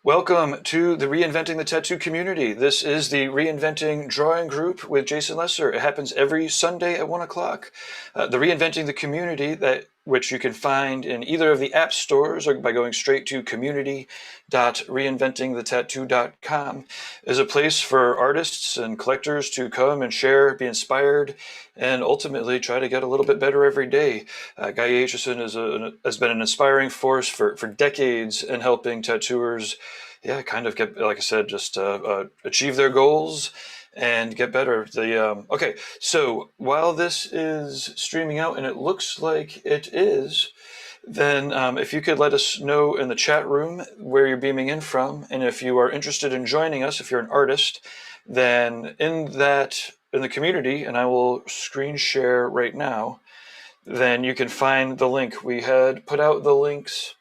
Welcome to the Reinventing the Tattoo community. This is the Reinventing Drawing Group with Jason Leeser. It happens every Sunday at 1 o'clock. The Reinventing the Community, which you can find in either of the app stores or by going straight to community.reinventingthetattoo.com, is a place for artists and collectors to come and share, be inspired, and ultimately try to get a little bit better every day. Guy Aitchison has been an inspiring force for decades in helping tattooers, kind of get, like I said, just achieve their goals and get better. Okay, so while this is streaming out, and it looks like it is, then if you could let us know in the chat room where you're beaming in from, and if you are interested in joining us, if you're an artist, then in the community, and I will screen share right now, then you can find the link. We had put out the links.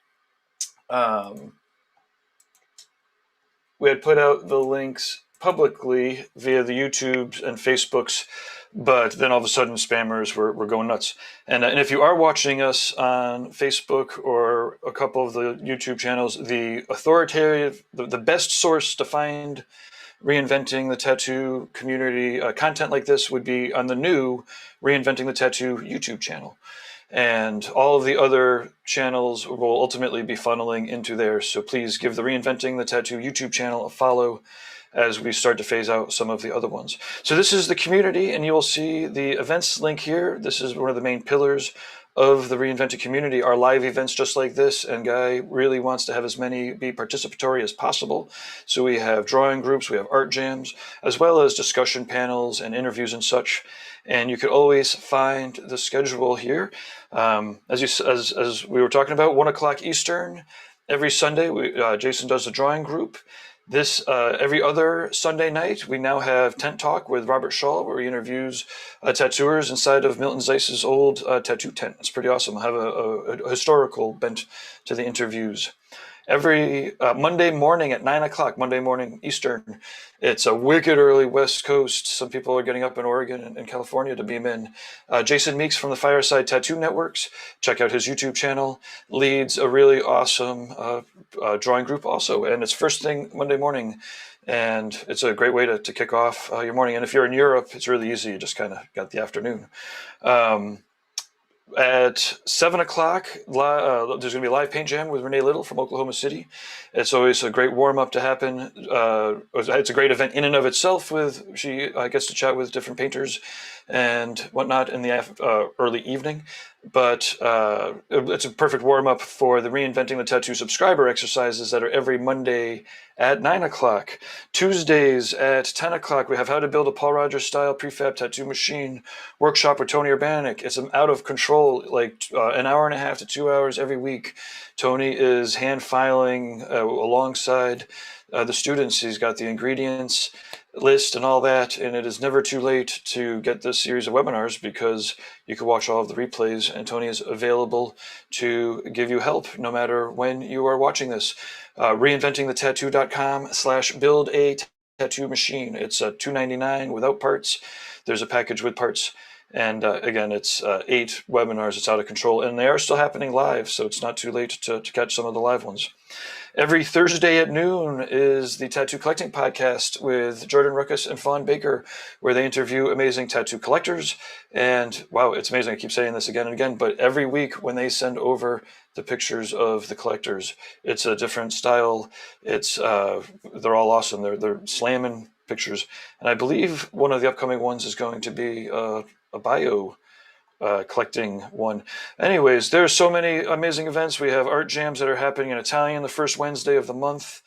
We had put out the links publicly via the YouTubes and Facebooks, but then all of a sudden spammers were going nuts. And if you are watching us on Facebook or a couple of the YouTube channels, the authoritative, the best source to find Reinventing the Tattoo community content like this would be on the new Reinventing the Tattoo YouTube channel. And all of the other channels will ultimately be funneling into there. So please give the Reinventing the Tattoo YouTube channel a follow as we start to phase out some of the other ones. So this is the community, and you will see the events link here. This is one of the main pillars of the Reinvented community, are live events just like this, and Guy really wants to have as many be participatory as possible. So we have drawing groups, we have art jams, as well as discussion panels and interviews and such. And you could always find the schedule here. As we were talking about, 1 o'clock Eastern, every Sunday, Jason does the drawing group. Every other Sunday night, we now have Tent Talk with Robert Shaw, where he interviews tattooers inside of Milton Zeiss's old tattoo tent. It's pretty awesome. I have a historical bent to the interviews. Every Monday morning at 9 o'clock, Monday morning Eastern, it's a wicked early West Coast. Some people are getting up in Oregon and California to beam in. Jason Meeks from the Fireside Tattoo Networks, check out his YouTube channel, leads a really awesome drawing group also. And it's first thing Monday morning. And it's a great way to kick off your morning. And if you're in Europe, it's really easy. You just kind of got the afternoon. At 7 o'clock, there's going to be a live paint jam with Renee Little from Oklahoma City. It's always a great warm-up to happen. It's a great event in and of itself. She gets to chat with different painters and whatnot in the early evening. But it's a perfect warm-up for the Reinventing the Tattoo subscriber exercises that are every Monday at 9 o'clock. Tuesdays at 10 o'clock, we have How to Build a Paul Rogers Style Prefab Tattoo Machine workshop with Tony Urbanic. It's out of control, like an hour and a half to 2 hours every week. Tony is hand filing alongside the students. He's got the ingredients list and all that, and it is never too late to get this series of webinars because you can watch all of the replays, and Tony is available to give you help no matter when you are watching this. Reinventingthetattoo.com/build a tattoo machine. It's $2.99 without parts. There's a package with parts. And again, it's 8 webinars. It's out of control, and they are still happening live, so it's not too late to catch some of the live ones. Every Thursday at noon is the Tattoo Collecting Podcast with Jordan Ruckus and Fawn Baker, where they interview amazing tattoo collectors. And wow, it's amazing. I keep saying this again and again, but every week when they send over the pictures of the collectors, it's a different style. They're all awesome. They're slamming pictures. And I believe one of the upcoming ones is going to be a bio collecting one. Anyways, there's so many amazing events. We have art jams that are happening in Italian the first Wednesday of the month.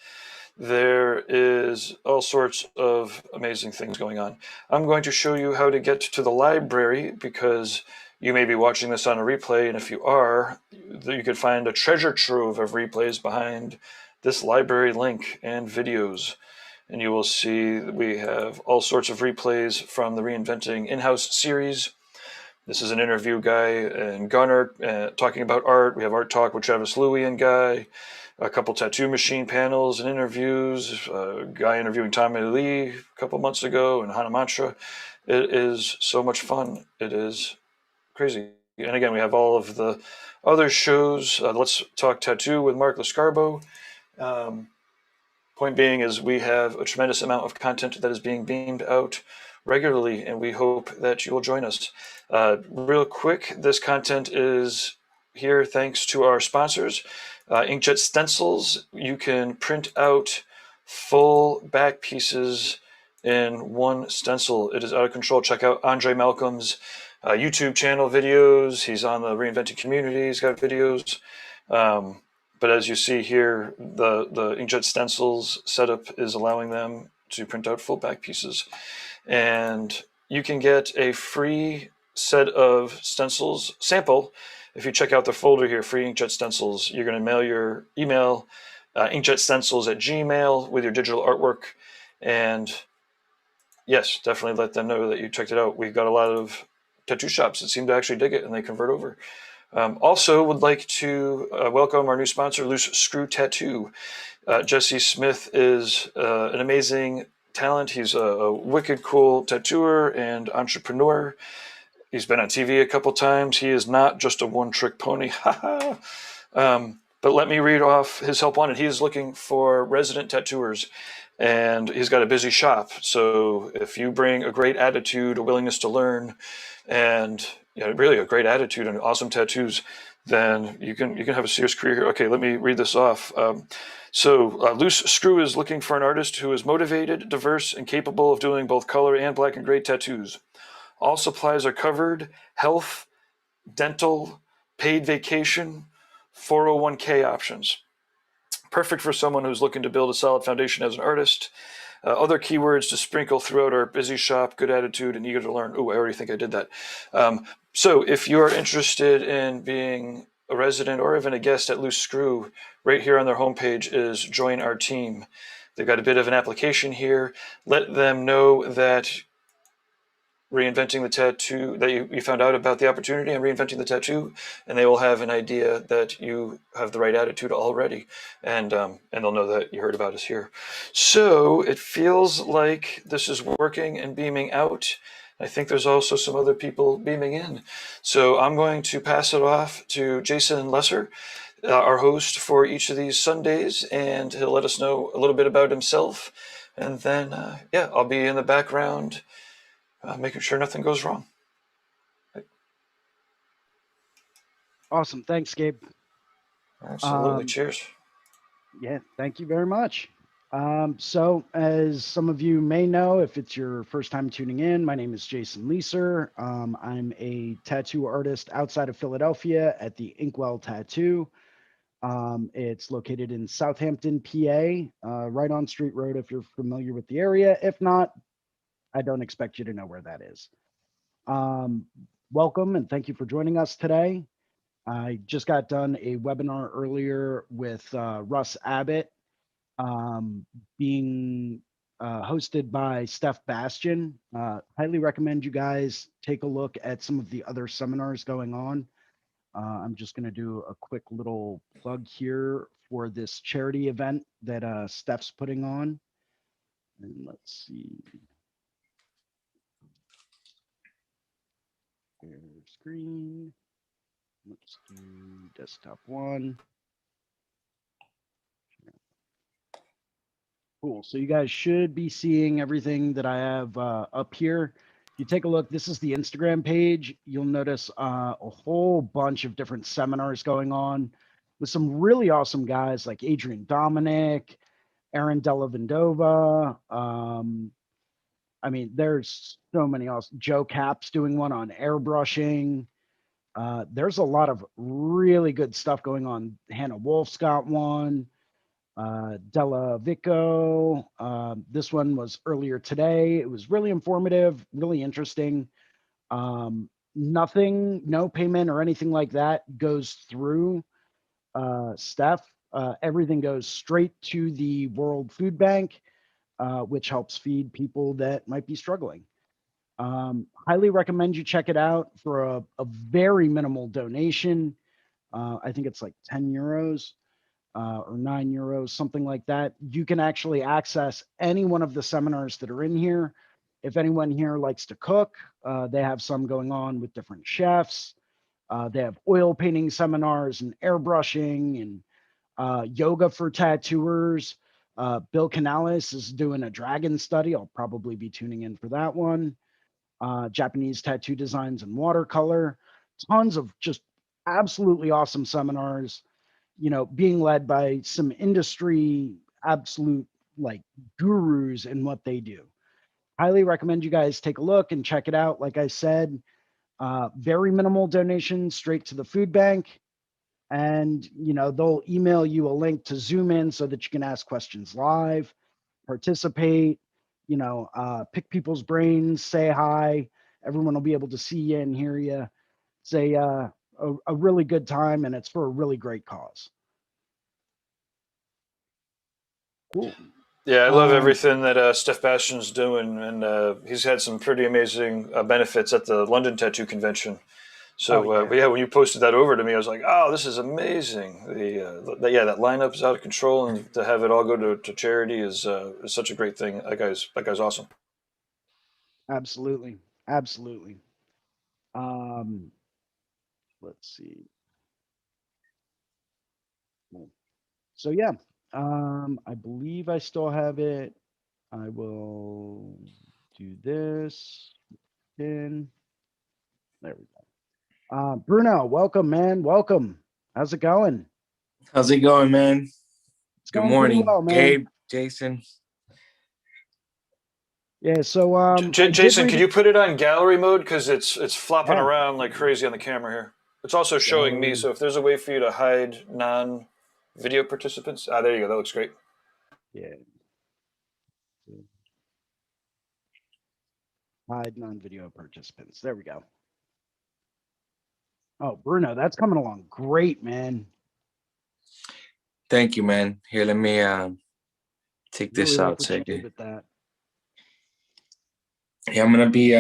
There is all sorts of amazing things going on. I'm going to show you how to get to the library because you may be watching this on a replay, and if you are, you could find a treasure trove of replays behind this library link and videos. And you will see that we have all sorts of replays from the Reinventing in-house series. This is an interview, Guy and Gunnar talking about art. We have Art Talk with Travis Louie and Guy. A couple tattoo machine panels and interviews. Guy interviewing Tommy Lee a couple months ago and Hana Mantra. It is so much fun. It is crazy. And again, we have all of the other shows. Let's Talk Tattoo with Mark Lascarbo. point being is we have a tremendous amount of content that is being beamed out regularly, and we hope that you will join us. Real quick, this content is here thanks to our sponsors. Inkjet Stencils, you can print out full back pieces in one stencil. It is out of control. Check out Andre Malcolm's YouTube channel videos. He's on the Reinventing community. He's got videos. But as you see here, the inkjet stencils setup is allowing them to print out full back pieces. And you can get a free set of stencils sample if you check out the folder here, free inkjet stencils. You're going to mail your email, inkjetstencils@gmail, with your digital artwork. And yes, definitely let them know that you checked it out. We've got a lot of tattoo shops that seem to actually dig it, and they convert over. Also would like to welcome our new sponsor, Loose Screw Tattoo. Jesse Smith is an amazing talent. He's a wicked cool tattooer and entrepreneur. He's been on TV a couple times. He is not just a one-trick pony. But let me read off his help wanted. He is looking for resident tattooers, and he's got a busy shop. So if you bring a great attitude, a willingness to learn, and really a great attitude and awesome tattoos, then you can have a serious career here. Okay, let me read this off. Loose Screw is looking for an artist who is motivated, diverse, and capable of doing both color and black and gray tattoos. All supplies are covered: health, dental, paid vacation, 401k options. Perfect for someone who's looking to build a solid foundation as an artist. Other keywords to sprinkle throughout our busy shop: good attitude and eager to learn. Oh, I already think I did that. So if you are interested in being a resident or even a guest at Loose Screw, right here on their homepage is Join Our Team. They've got a bit of an application here. Let them know that Reinventing the Tattoo, that you found out about the opportunity and Reinventing the Tattoo, and they will have an idea that you have the right attitude already, and they'll know that you heard about us here. So it feels like this is working and beaming out. I think there's also some other people beaming in. So I'm going to pass it off to Jason Leeser, our host for each of these Sundays, and he'll let us know a little bit about himself. And then, I'll be in the background making sure nothing goes wrong. Awesome. Thanks, Gabe. Absolutely. Cheers. Yeah, thank you very much. So as some of you may know, if it's your first time tuning in, my name is Jason Leeser. I'm a tattoo artist outside of Philadelphia at the Inkwell Tattoo. It's located in Southampton, PA, right on Street Road if you're familiar with the area. If not, I don't expect you to know where that is. Welcome and thank you for joining us today. I just got done a webinar earlier with Russ Abbott, being hosted by Steph Bastian. Highly recommend you guys take a look at some of the other seminars going on. I'm just going to do a quick little plug here for this charity event that Steph's putting on. And let's see. Share screen. Let's do desktop one. Cool. So you guys should be seeing everything that I have up here. If you take a look, this is the Instagram page. You'll notice a whole bunch of different seminars going on with some really awesome guys like Adrian Dominic, Aaron Della Vendova. I mean, there's so many awesome. Joe Cap's doing one on airbrushing. There's a lot of really good stuff going on. Hannah Wolf's got one. Della Vico. This one was earlier today. It was really informative, really interesting. Nothing, no payment or anything like that goes through Steph. Everything goes straight to the World Food Bank, which helps feed people that might be struggling. Highly recommend you check it out for a very minimal donation. I think it's like 10 euros. Or 9 euros, something like that. You can actually access any one of the seminars that are in here. If anyone here likes to cook, they have some going on with different chefs. They have oil painting seminars and airbrushing and yoga for tattooers. Bill Canales is doing a dragon study. I'll probably be tuning in for that one. Japanese tattoo designs and watercolor. Tons of just absolutely awesome seminars, being led by some industry absolute like gurus in what they do. Highly recommend you guys take a look and check it out. Like I said, very minimal donations straight to the food bank. And, they'll email you a link to Zoom in so that you can ask questions live, participate, pick people's brains, say hi. Everyone will be able to see you and hear you. It's a really good time, and it's for a really great cause. Cool. Yeah, I love everything that Steph Bastion's doing, and he's had some pretty amazing benefits at the London Tattoo Convention. So yeah, when you posted that over to me, I was like, "Oh, this is amazing!" That lineup is out of control, and to have it all go to charity is such a great thing. That guy's awesome. Absolutely, absolutely. Let's see. So yeah, I believe I still have it. I will do this. In there we go. Bruno, welcome, man. Welcome. How's it going? How's it going, man? It's Good going pretty morning, well, man. Gabe, Jason. Yeah, so Jason, can you put it on gallery mode because it's flopping Yeah. around like crazy on the camera here. It's also showing me, so if there's a way for you to hide non-video participants, there you go. That looks great. Yeah. Hide non-video participants. There we go. Oh, Bruno, that's coming along great, man. Thank you, man. Here, let me take this Really out. like what you did with that. Yeah, I'm gonna be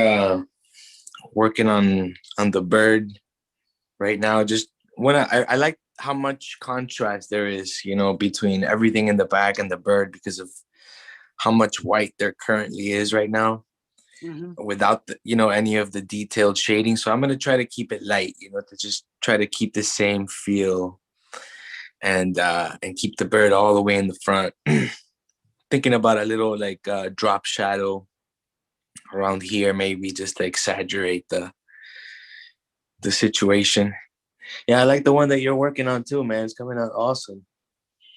working on the bird right now. Just when I like how much contrast there is, between everything in the back and the bird because of how much white there currently is right now. Without any of the detailed shading. So I'm going to try to keep it light, to just try to keep the same feel and keep the bird all the way in the front. Thinking about a little like drop shadow around here, maybe just to exaggerate the situation. Yeah, I like the one that you're working on too, man. It's coming out awesome.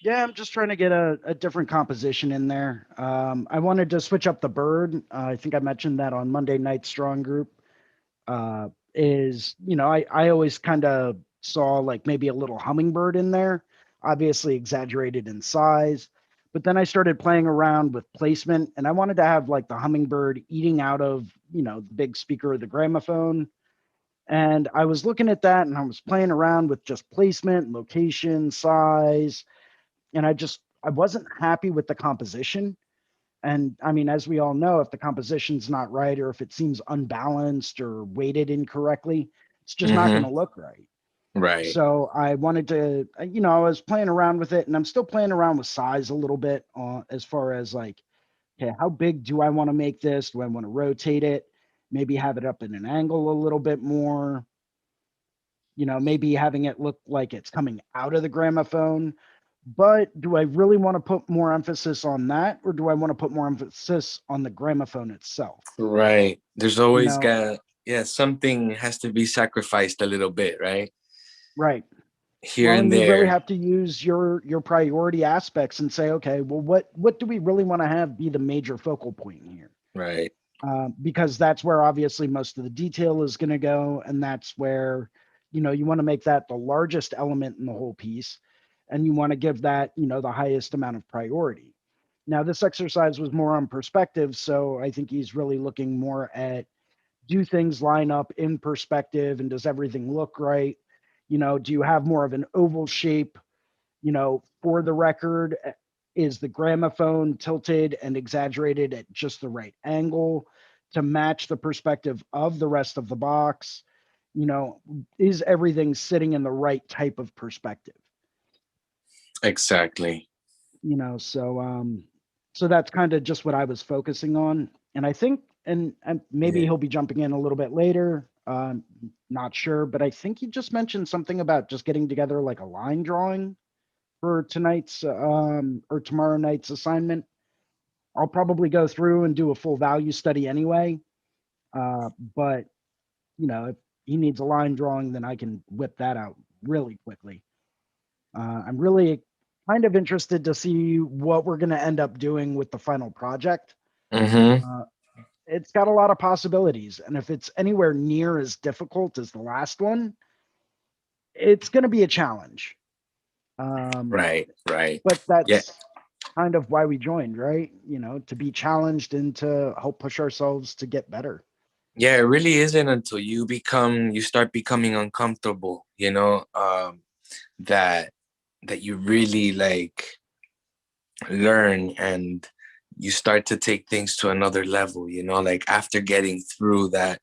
Yeah, I'm just trying to get a different composition in there. I wanted to switch up the bird. I think I mentioned that on Monday Night Strong Group. I always kind of saw like maybe a little hummingbird in there, obviously exaggerated in size. But then I started playing around with placement, and I wanted to have like the hummingbird eating out of, the big speaker of the gramophone. And I was looking at that and I was playing around with just placement, location, size, and I wasn't happy with the composition. And I mean, as we all know, if the composition's not right or if it seems unbalanced or weighted incorrectly, it's just not going to look right. Right. So I wanted to, I was playing around with it, and I'm still playing around with size a little bit as far as like, okay, how big do I want to make this? Do I want to rotate it? Maybe have it up in an angle a little bit more. Maybe having it look like it's coming out of the gramophone. But do I really want to put more emphasis on that, or do I want to put more emphasis on the gramophone itself? Right. There's always something has to be sacrificed a little bit, right? Right. Here and there. You really have to use your priority aspects and say, okay, well, what do we really want to have be the major focal point here? Right. Because that's where obviously most of the detail is going to go, and that's where you want to make that the largest element in the whole piece, and you want to give that the highest amount of priority. Now, this exercise was more on perspective, so I think he's really looking more at, do things line up in perspective, and does everything look right? Do you have more of an oval shape? For the record, is the gramophone tilted and exaggerated at just the right angle to match the perspective of the rest of the box? Is everything sitting in the right type of perspective? Exactly. So that's kind of just what I was focusing on. And I think, and maybe he'll be jumping in a little bit later. Not sure, but I think he just mentioned something about just getting together like a line drawing for tonight's or tomorrow night's assignment. I'll probably go through and do a full value study anyway. But if he needs a line drawing, then I can whip that out really quickly. I'm really kind of interested to see what we're going to end up doing with the final project. Mm-hmm. It's got a lot of possibilities, and if it's anywhere near as difficult as the last one, it's going to be a challenge. Right. But that's kind of why we joined, right? To be challenged and to help push ourselves to get better. Yeah, it really isn't until you start becoming uncomfortable, that you really like learn, and you start to take things to another level, like after getting through that,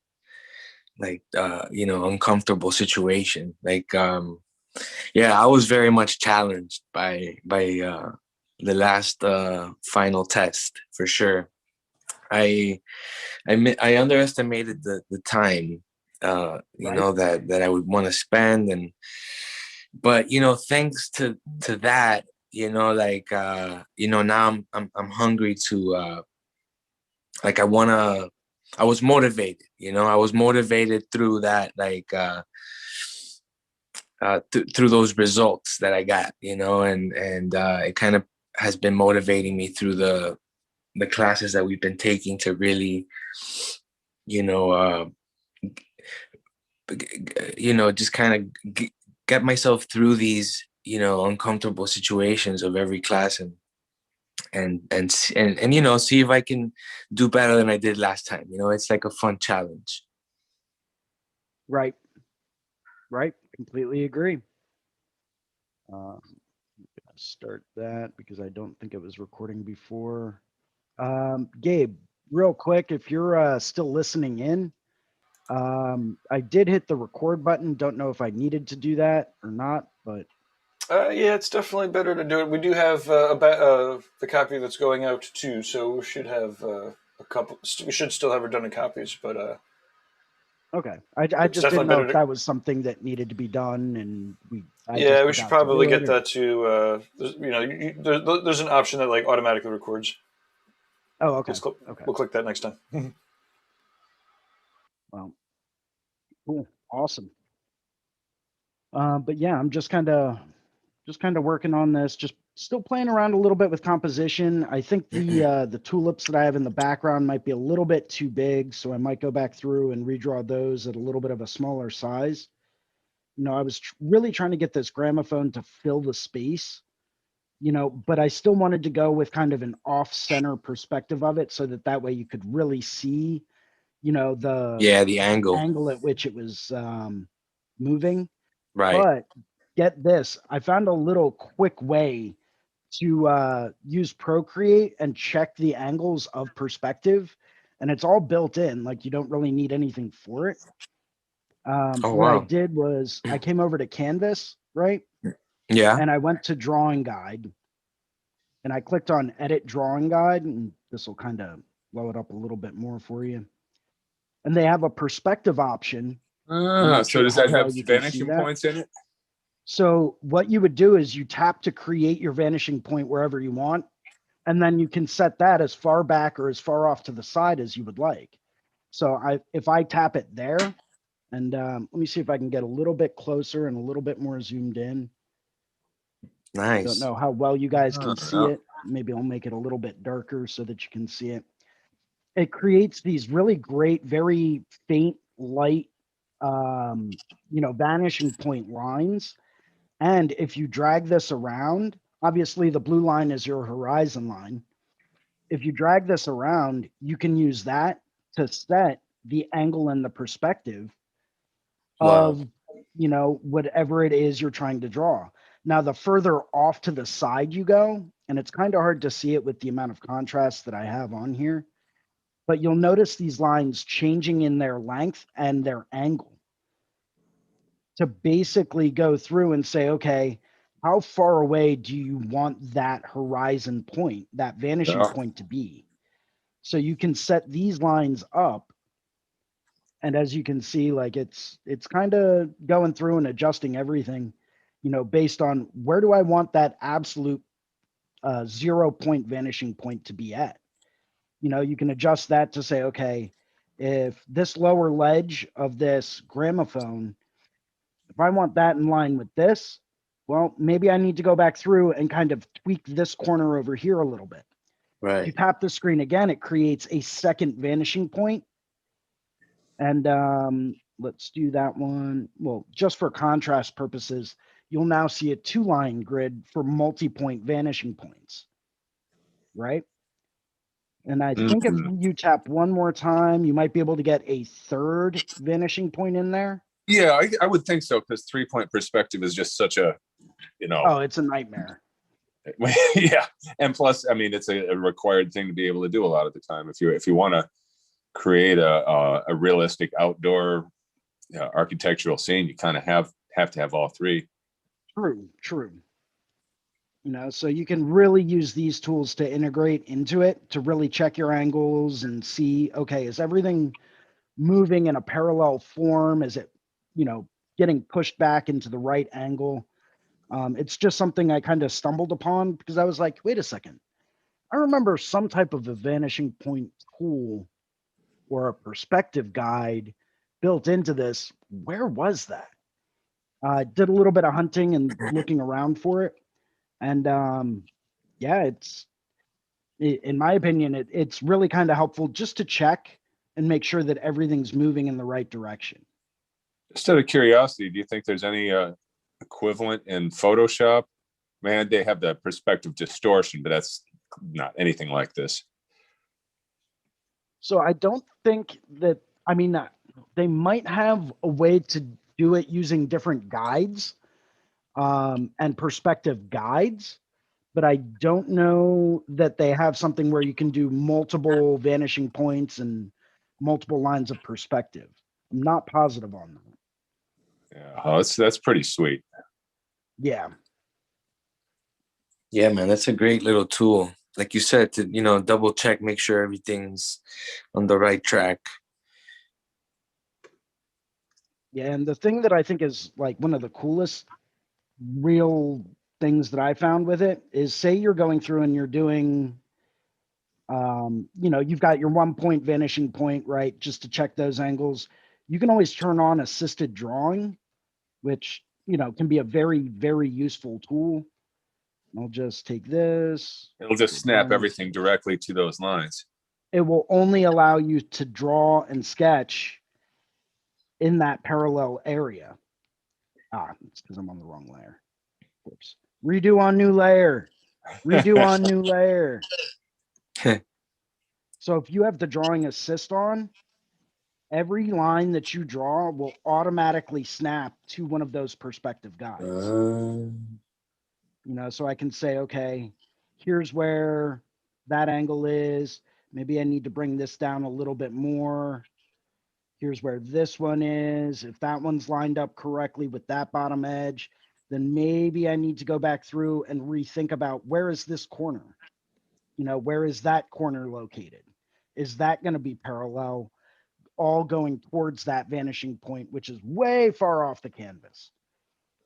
like, uncomfortable situation. Like, I was very much challenged by the last final test, for sure. I underestimated the time, that I would want to spend, but thanks to that, now I'm hungry to, like, I was motivated, I was motivated through that, like, through those results that I got, and it kind of has been motivating me through the classes that we've been taking to really, just kind of get myself through these, uncomfortable situations of every class, and see if I can do better than I did last time. It's like a fun challenge. Right. Completely agree. I'm gonna start that because I don't think it was recording before. Gabe, real quick, if you're still listening in, I did hit the record button. Don't know if I needed to do that or not, but yeah, it's definitely better to do it. We do have the copy that's going out too, so we should have a couple. We should still have redundant copies, but okay. I just didn't know if that was something that needed to be done, and we should probably get that to. There's an option that like automatically records. Oh, okay. We'll click that next time. Well, cool, awesome. But yeah, I'm just kind of working on this, just still playing around a little bit with composition. I think the tulips that I have in the background might be a little bit too big, so I might go back through and redraw those at a little bit of a smaller size. I was really trying to get this gramophone to fill the space, but I still wanted to go with kind of an off-center perspective of it, so that way you could really see, the angle at which it was moving. Right. But get this, I found a little quick way to use Procreate and check the angles of perspective, and it's all built in. Like, you don't really need anything for it. What I did was I came over to Canvas, right? Yeah. And I went to Drawing Guide, and I clicked on Edit Drawing Guide, and this will kind of blow it up a little bit more for you. And they have a perspective option. So does that have vanishing points in it? So what you would do is you tap to create your vanishing point wherever you want, and then you can set that as far back or as far off to the side as you would like. So if I tap it there, and let me see if I can get a little bit closer and a little bit more zoomed in. Nice. I don't know how well you guys can see it. Maybe I'll make it a little bit darker so that you can see it. It creates these really great, very faint light, vanishing point lines. And if you drag this around, obviously the blue line is your horizon line. If you drag this around, you can use that to set the angle and the perspective of, whatever it is you're trying to draw. Now, the further off to the side you go, and it's kind of hard to see it with the amount of contrast that I have on here, but you'll notice these lines changing in their length and their angle to basically go through and say, okay, how far away do you want that horizon point, that vanishing point to be? So you can set these lines up. And as you can see, like it's kind of going through and adjusting everything. based on where do I want that absolute 0 point vanishing point to be at. You can adjust that to say, okay, if this lower ledge of this gramophone, if I want that in line with this, well, maybe I need to go back through and kind of tweak this corner over here a little bit. If you Right. tap the screen again, it creates a second vanishing point. And let's do that one. Well, just for contrast purposes, you'll now see a 2-line grid for multi-point vanishing points, right? And I think if you tap one more time, you might be able to get a third vanishing point in there. Yeah, I would think so, because 3-point perspective is just such a, Oh, it's a nightmare. yeah. And plus, I mean, it's a required thing to be able to do a lot of the time. If you want to create a realistic outdoor architectural scene, you kind of have to have all three. True. So you can really use these tools to integrate into it to really check your angles and see, okay, is everything moving in a parallel form? Is it, getting pushed back into the right angle? It's just something I kind of stumbled upon because I was like, wait a second. I remember some type of a vanishing point tool or a perspective guide built into this. Where was that? I did a little bit of hunting and looking around for it. And yeah, in my opinion, it's really kind of helpful just to check and make sure that everything's moving in the right direction. Just out of curiosity, do you think there's any equivalent in Photoshop? Man, they have the perspective distortion, but that's not anything like this. So I don't think that, they might have a way to do it using different guides and perspective guides, but I don't know that they have something where you can do multiple vanishing points and multiple lines of perspective. I'm not positive on that. Yeah, oh, that's pretty sweet. Yeah. Yeah, man, that's a great little tool. Like you said, to, double check, make sure everything's on the right track. Yeah, and the thing that I think is like one of the coolest real things that I found with it is, say you're going through and you're doing, you've got your 1 point vanishing point, right? Just to check those angles. You can always turn on assisted drawing, which, can be a very, very useful tool. I'll just take this. It'll just snap everything directly to those lines. It will only allow you to draw and sketch in that parallel area. It's because I'm on the wrong layer. Whoops. Redo on new layer. Redo on new layer. So if you have the drawing assist on, every line that you draw will automatically snap to one of those perspective guides. So I can say, okay, here's where that angle is. Maybe I need to bring this down a little bit more. Here's where this one is. If that one's lined up correctly with that bottom edge, then maybe I need to go back through and rethink about, where is this corner? Where is that corner located? Is that going to be parallel, all going towards that vanishing point, which is way far off the canvas?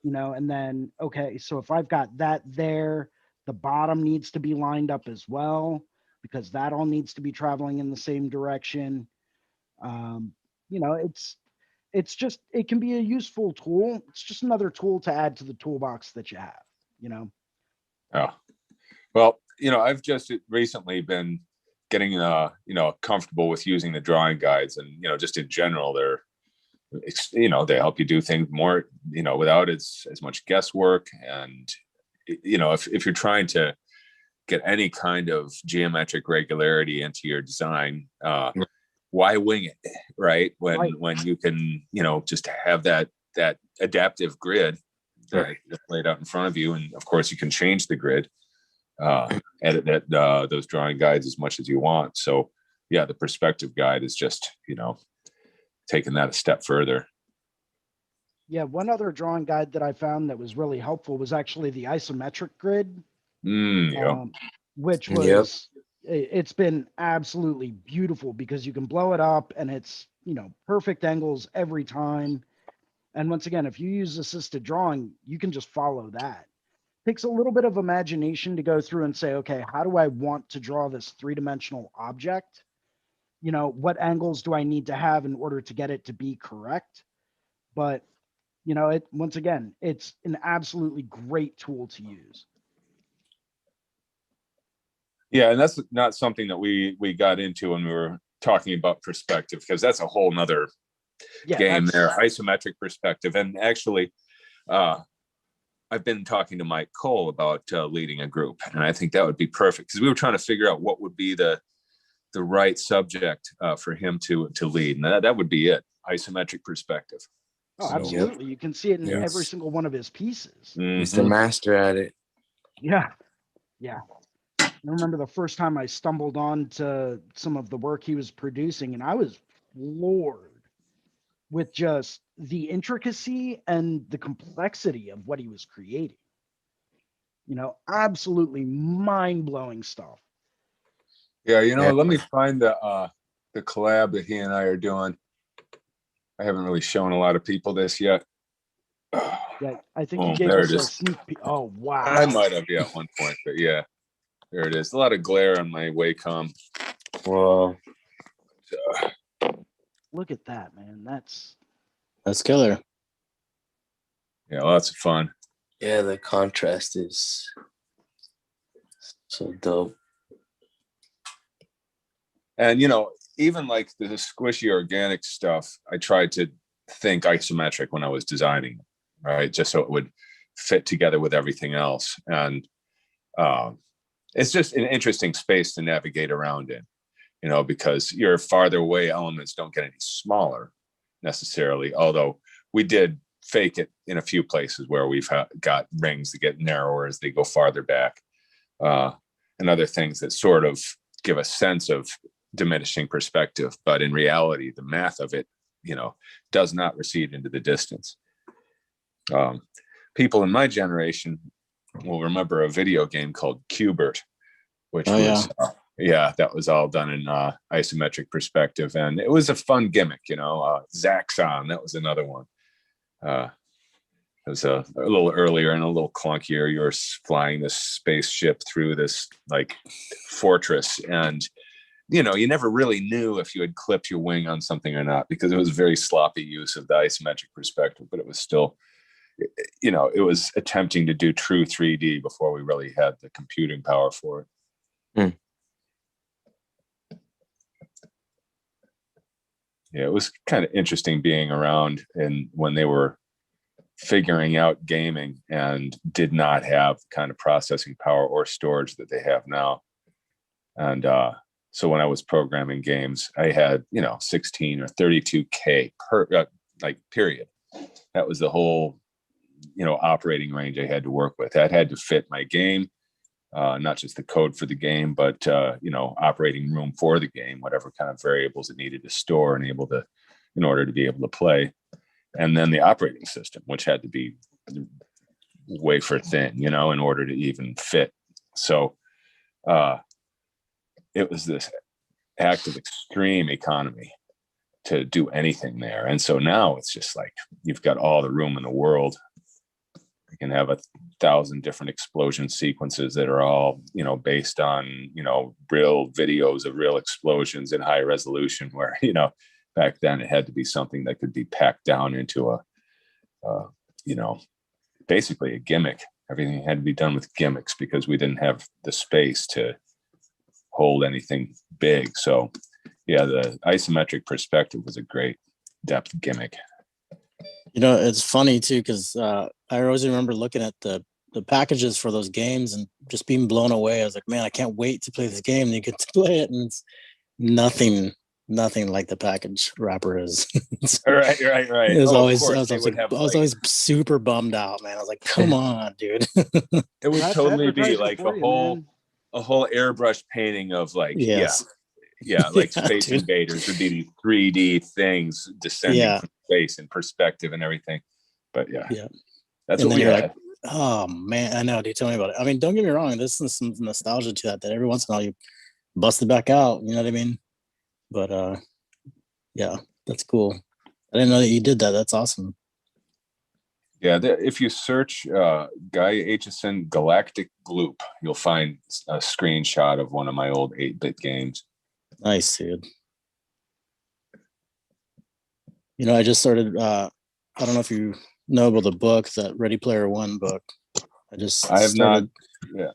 And then, okay, so if I've got that there, the bottom needs to be lined up as well, because that all needs to be traveling in the same direction. It's just, it can be a useful tool. It's just another tool to add to the toolbox that you have, Oh, well, I've just recently been getting, comfortable with using the drawing guides, and, just in general, they help you do things more, without as much guesswork. And, if you're trying to get any kind of geometric regularity into your design, why wing it, right? When you can, just have that adaptive grid laid out in front of you. And of course you can change the grid, edit those drawing guides as much as you want. So yeah, the perspective guide is just, taking that a step further. Yeah, one other drawing guide that I found that was really helpful was actually the isometric grid, which was, it's been absolutely beautiful because you can blow it up and it's, perfect angles every time. And once again, if you use assisted drawing, you can just follow that. Takes a little bit of imagination to go through and say, okay, how do I want to draw this three-dimensional object? You know, what angles do I need to have in order to get it to be correct? But, you know, it, once again, it's an absolutely great tool to use. Yeah, and that's not something that we got into when we were talking about perspective, because that's a whole nother game there, isometric perspective. And actually, I've been talking to Mike Cole about leading a group, and I think that would be perfect, because we were trying to figure out what would be the right subject for him to lead, and that would be it, isometric perspective. Oh, absolutely. You can see it in every single one of his pieces. He's the master at it. Yeah. Yeah. I remember the first time I stumbled on to some of the work he was producing, and I was floored with just the intricacy and the complexity of what he was creating. You know, absolutely mind-blowing stuff. Yeah, you know, let me find the collab that he and I are doing. I haven't really shown a lot of people this yet. Yeah, I think you gave us a sneak peek. Oh, wow. I might have, at one point, but yeah, there it is. A lot of glare on my Wacom. Whoa. Look at that, man. That's killer. Yeah, lots of fun. Yeah, the contrast is so dope. And, you know, even like the squishy organic stuff, I tried to think isometric when I was designing, right? Just so it would fit together with everything else. And it's just an interesting space to navigate around in, you know, because your farther away elements don't get any smaller necessarily, although we did fake it in a few places where we've got rings that get narrower as they go farther back, and other things that sort of give a sense of diminishing perspective, but in reality the math of it, you know, does not recede into the distance. People in my generation will remember a video game called Qbert, which that was all done in isometric perspective, and it was a fun gimmick, you know. Zaxxon, that was another one. It was a little earlier and a little clunkier. You were flying this spaceship through this like fortress, and you know, you never really knew if you had clipped your wing on something or not, because it was very sloppy use of the isometric perspective, but it was still, you know, it was attempting to do true 3D before we really had the computing power for it. Yeah, it was kind of interesting being around and when they were figuring out gaming and did not have the kind of processing power or storage that they have now. And so when I was programming games, I had, you know, 16 or 32K per period. That was the whole, you know, operating range I had to work with. That had to fit my game, not just the code for the game, but you know, operating room for the game, whatever kind of variables it needed to store and in order to be able to play. And then the operating system, which had to be wafer thin, you know, in order to even fit. So it was this act of extreme economy to do anything there. And so now it's just like, you've got all the room in the world. You can have 1,000 different explosion sequences that are all, you know, based on, you know, real videos of real explosions in high resolution, where, you know, back then it had to be something that could be packed down into you know, basically a gimmick. Everything had to be done with gimmicks because we didn't have the space to hold anything big. So yeah, the isometric perspective was a great depth gimmick. You know, it's funny too, because I always remember looking at the packages for those games and just being blown away. I was like, man, I can't wait to play this game. And you get to play it, and it's nothing like the package wrapper is. Right. It was I was always super bummed out, man. I was like, come on, dude. It would totally be like a whole airbrush painting of like, like Space Invaders would be these 3D things descending from space and perspective and everything. But that's what we had. Like, oh man, I know. Dude, tell me about it. I mean, don't get me wrong. There's some nostalgia to that every once in a while you bust it back out. You know what I mean? But yeah, that's cool. I didn't know that you did that. That's awesome. Yeah, if you search Guy Aitchison Galactic Gloop, you'll find a screenshot of one of my old 8-bit games. Nice, dude. You know, I just started. I don't know if you know about the book, that Ready Player One book. I have not. Yeah,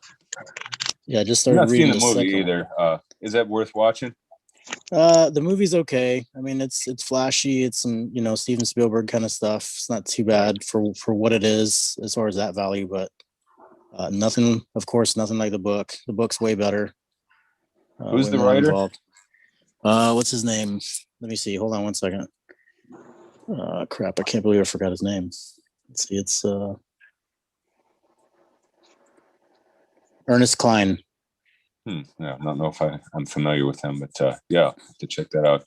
Yeah, I just I've started not seen reading the movie second either. Is that worth watching? The movie's okay. I mean, it's flashy. It's some, you know, Steven Spielberg kind of stuff. It's not too bad for what it is as far as that value, but nothing, of course, nothing like the book. The book's way better. Who's way the more writer? involved. What's his name? Let me see. Hold on one second. Crap, I can't believe I forgot his name. Let's see. It's Ernest Cline. Yeah, I don't know if I'm familiar with him, but yeah, have to check that out.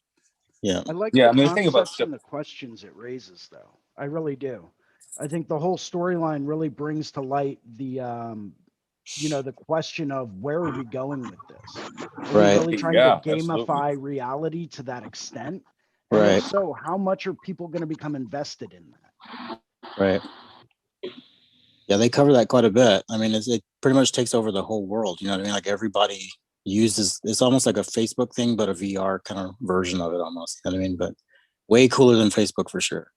Yeah. I like Yeah, the I mean, the thing about concepts and the questions it raises, though. I really do. I think the whole storyline really brings to light the, the question of where are we going with this? Are we Right. really trying Yeah, to absolutely. gamify reality to that extent? And Right. if so, how much are people going to become invested in that? Right. Yeah, they cover that quite a bit. I mean, it pretty much takes over the whole world. You know what I mean? Like everybody uses, it's almost like a Facebook thing, but a VR kind of version of it almost. You know what I mean? But way cooler than Facebook for sure.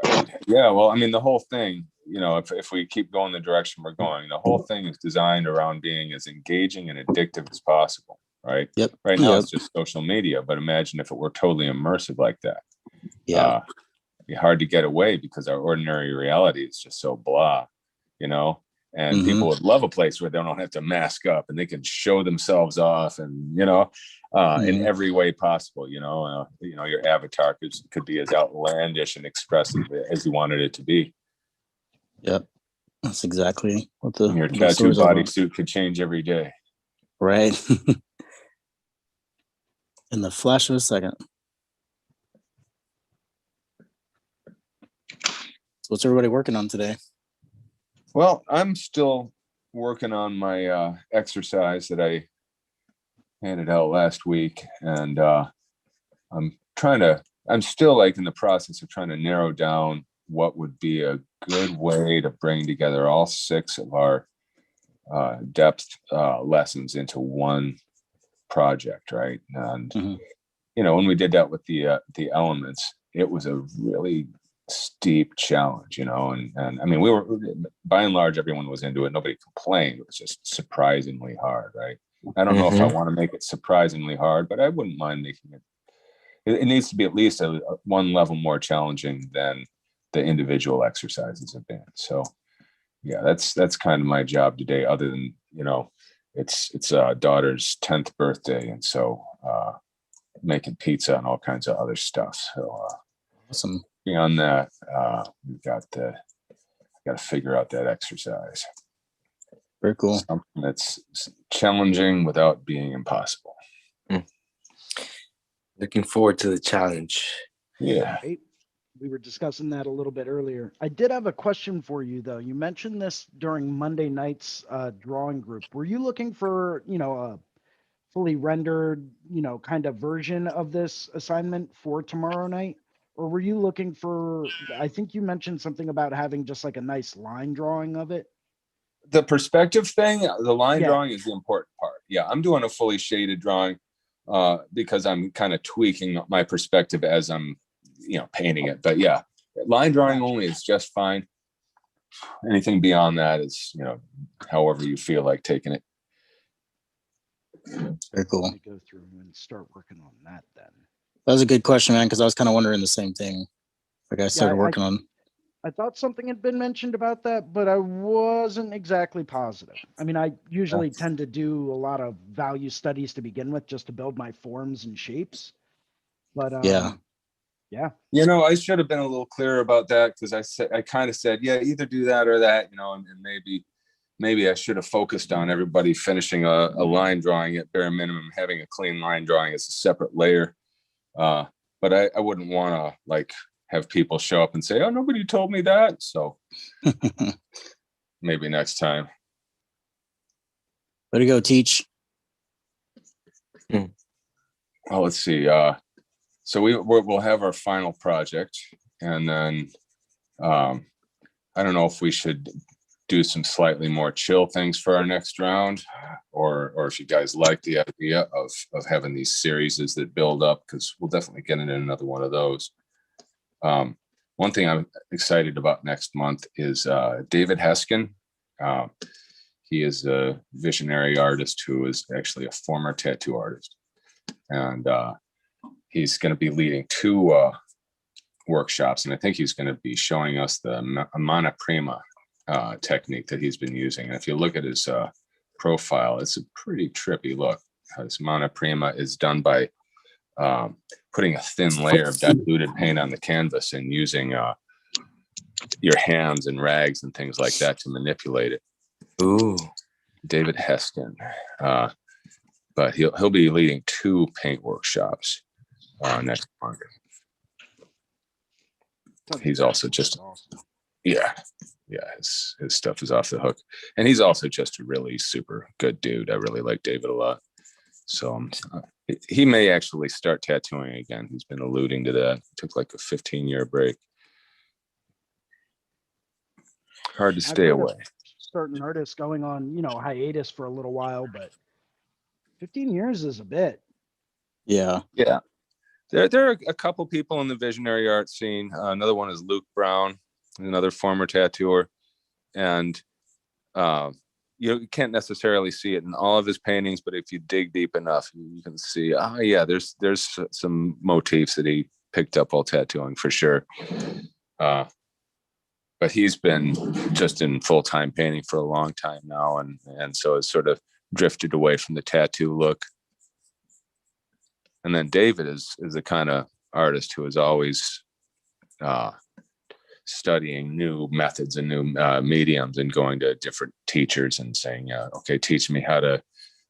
Right. Yeah, well, I mean, the whole thing, if we keep going the direction we're going, the whole thing is designed around being as engaging and addictive as possible, right? Yep. Right now, Yep. it's just social media, but imagine if it were totally immersive like that. Yeah. It'd be hard to get away because our ordinary reality is just so blah, and people would love a place where they don't have to mask up and they can show themselves off and, in every way possible, your avatar could be as outlandish and expressive as you wanted it to be. Yep. That's exactly what the Your what the tattoo story's all about. bodysuit could change every day. Right. In the flash of a second. So what's everybody working on today? Well, I'm still working on my exercise that I handed out last week, and I'm still like in the process of trying to narrow down what would be a good way to bring together all 6 of our depth lessons into one project, right? And when we did that with the elements, it was a really steep challenge, and I mean, we were, by and large, everyone was into it. Nobody complained. It was just surprisingly hard, right? I don't know if I want to make it surprisingly hard, but I wouldn't mind making it. It needs to be at least a one level more challenging than the individual exercises have been. So yeah, that's kind of my job today, other than, it's daughter's 10th birthday. And so making pizza and all kinds of other stuff. So Awesome. beyond that, we've got to figure out that exercise. Very cool. Something that's challenging without being impossible. Looking forward to the challenge. Yeah. We were discussing that a little bit earlier. I did have a question for you, though. You mentioned this during Monday night's drawing group. Were you looking for, a fully rendered, kind of version of this assignment for tomorrow night? Or were you looking for, I think you mentioned something about having just like a nice line drawing of it? The perspective thing, the line Yeah. drawing is the important part. Yeah, I'm doing a fully shaded drawing because I'm kind of tweaking my perspective as I'm, painting it. But yeah, line drawing only is just fine. Anything beyond that is, however you feel like taking it. Very cool. Let me go through and start working on that then. That was a good question, man, because I was kind of wondering the same thing. Like I started working on. I thought something had been mentioned about that, but I wasn't exactly positive. I mean, I usually tend to do a lot of value studies to begin with, just to build my forms and shapes. But Yeah. I should have been a little clearer about that, because I kind of said, yeah, either do that or that, and maybe I should have focused on everybody finishing a line drawing at bare minimum, having a clean line drawing as a separate layer. But I wouldn't want to like have people show up and say, oh, nobody told me that. So maybe next time. Way to go, Teach. Well, let's see. So we'll have our final project, and then I don't know if we should do some slightly more chill things for our next round, or if you guys like the idea of having these series that build up, because we'll definitely get into another one of those. One thing I'm excited about next month is David Heskin. He is a visionary artist who is actually a former tattoo artist, and he's going to be leading 2 workshops, and I think he's going to be showing us the mana prima technique that he's been using. And if you look at his profile, it's a pretty trippy look. His mana prima is done by putting a thin layer of diluted paint on the canvas and using your hands and rags and things like that to manipulate it. Ooh, David Heskin, but he'll be leading 2 paint workshops next month. He's also just his stuff is off the hook, and he's also just a really super good dude. I really like David a lot, so he may actually start tattooing again. He's been alluding to that. It took like a 15-year break. Hard to stay away. Certain artists going on, hiatus for a little while, but 15 years is a bit. Yeah. There are a couple people in the visionary art scene. Another one is Luke Brown, another former tattooer, and you can't necessarily see it in all of his paintings, but if you dig deep enough, you can see. There's some motifs that he picked up while tattooing for sure. But he's been just in full-time painting for a long time now, and so it's sort of drifted away from the tattoo look. And then David is the kind of artist who is always studying new methods and new mediums, and going to different teachers and saying, okay, teach me how to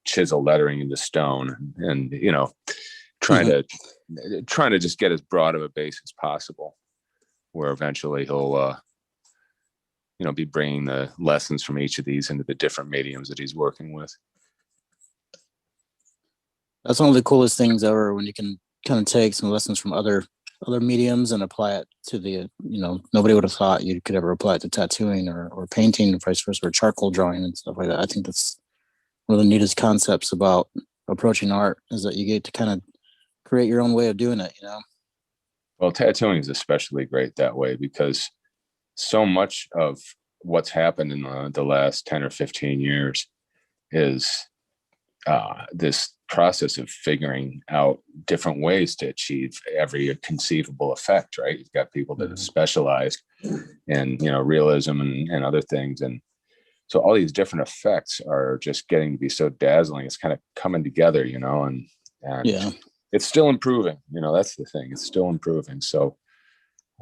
chisel lettering into stone, and trying to just get as broad of a base as possible, where eventually he'll be bringing the lessons from each of these into the different mediums that he's working with. That's one of the coolest things ever, when you can kind of take some lessons from other mediums and apply it to the, nobody would have thought you could ever apply it to tattooing or painting, vice versa, or charcoal drawing and stuff like that. I think that's one of the neatest concepts about approaching art, is that you get to kind of create your own way of doing it, Well, tattooing is especially great that way, because so much of what's happened in the last 10 or 15 years is this process of figuring out different ways to achieve every conceivable effect, right? You've got people that have specialized in, realism and other things. And so all these different effects are just getting to be so dazzling. It's kind of coming together, and yeah, it's still improving. That's the thing. It's still improving. So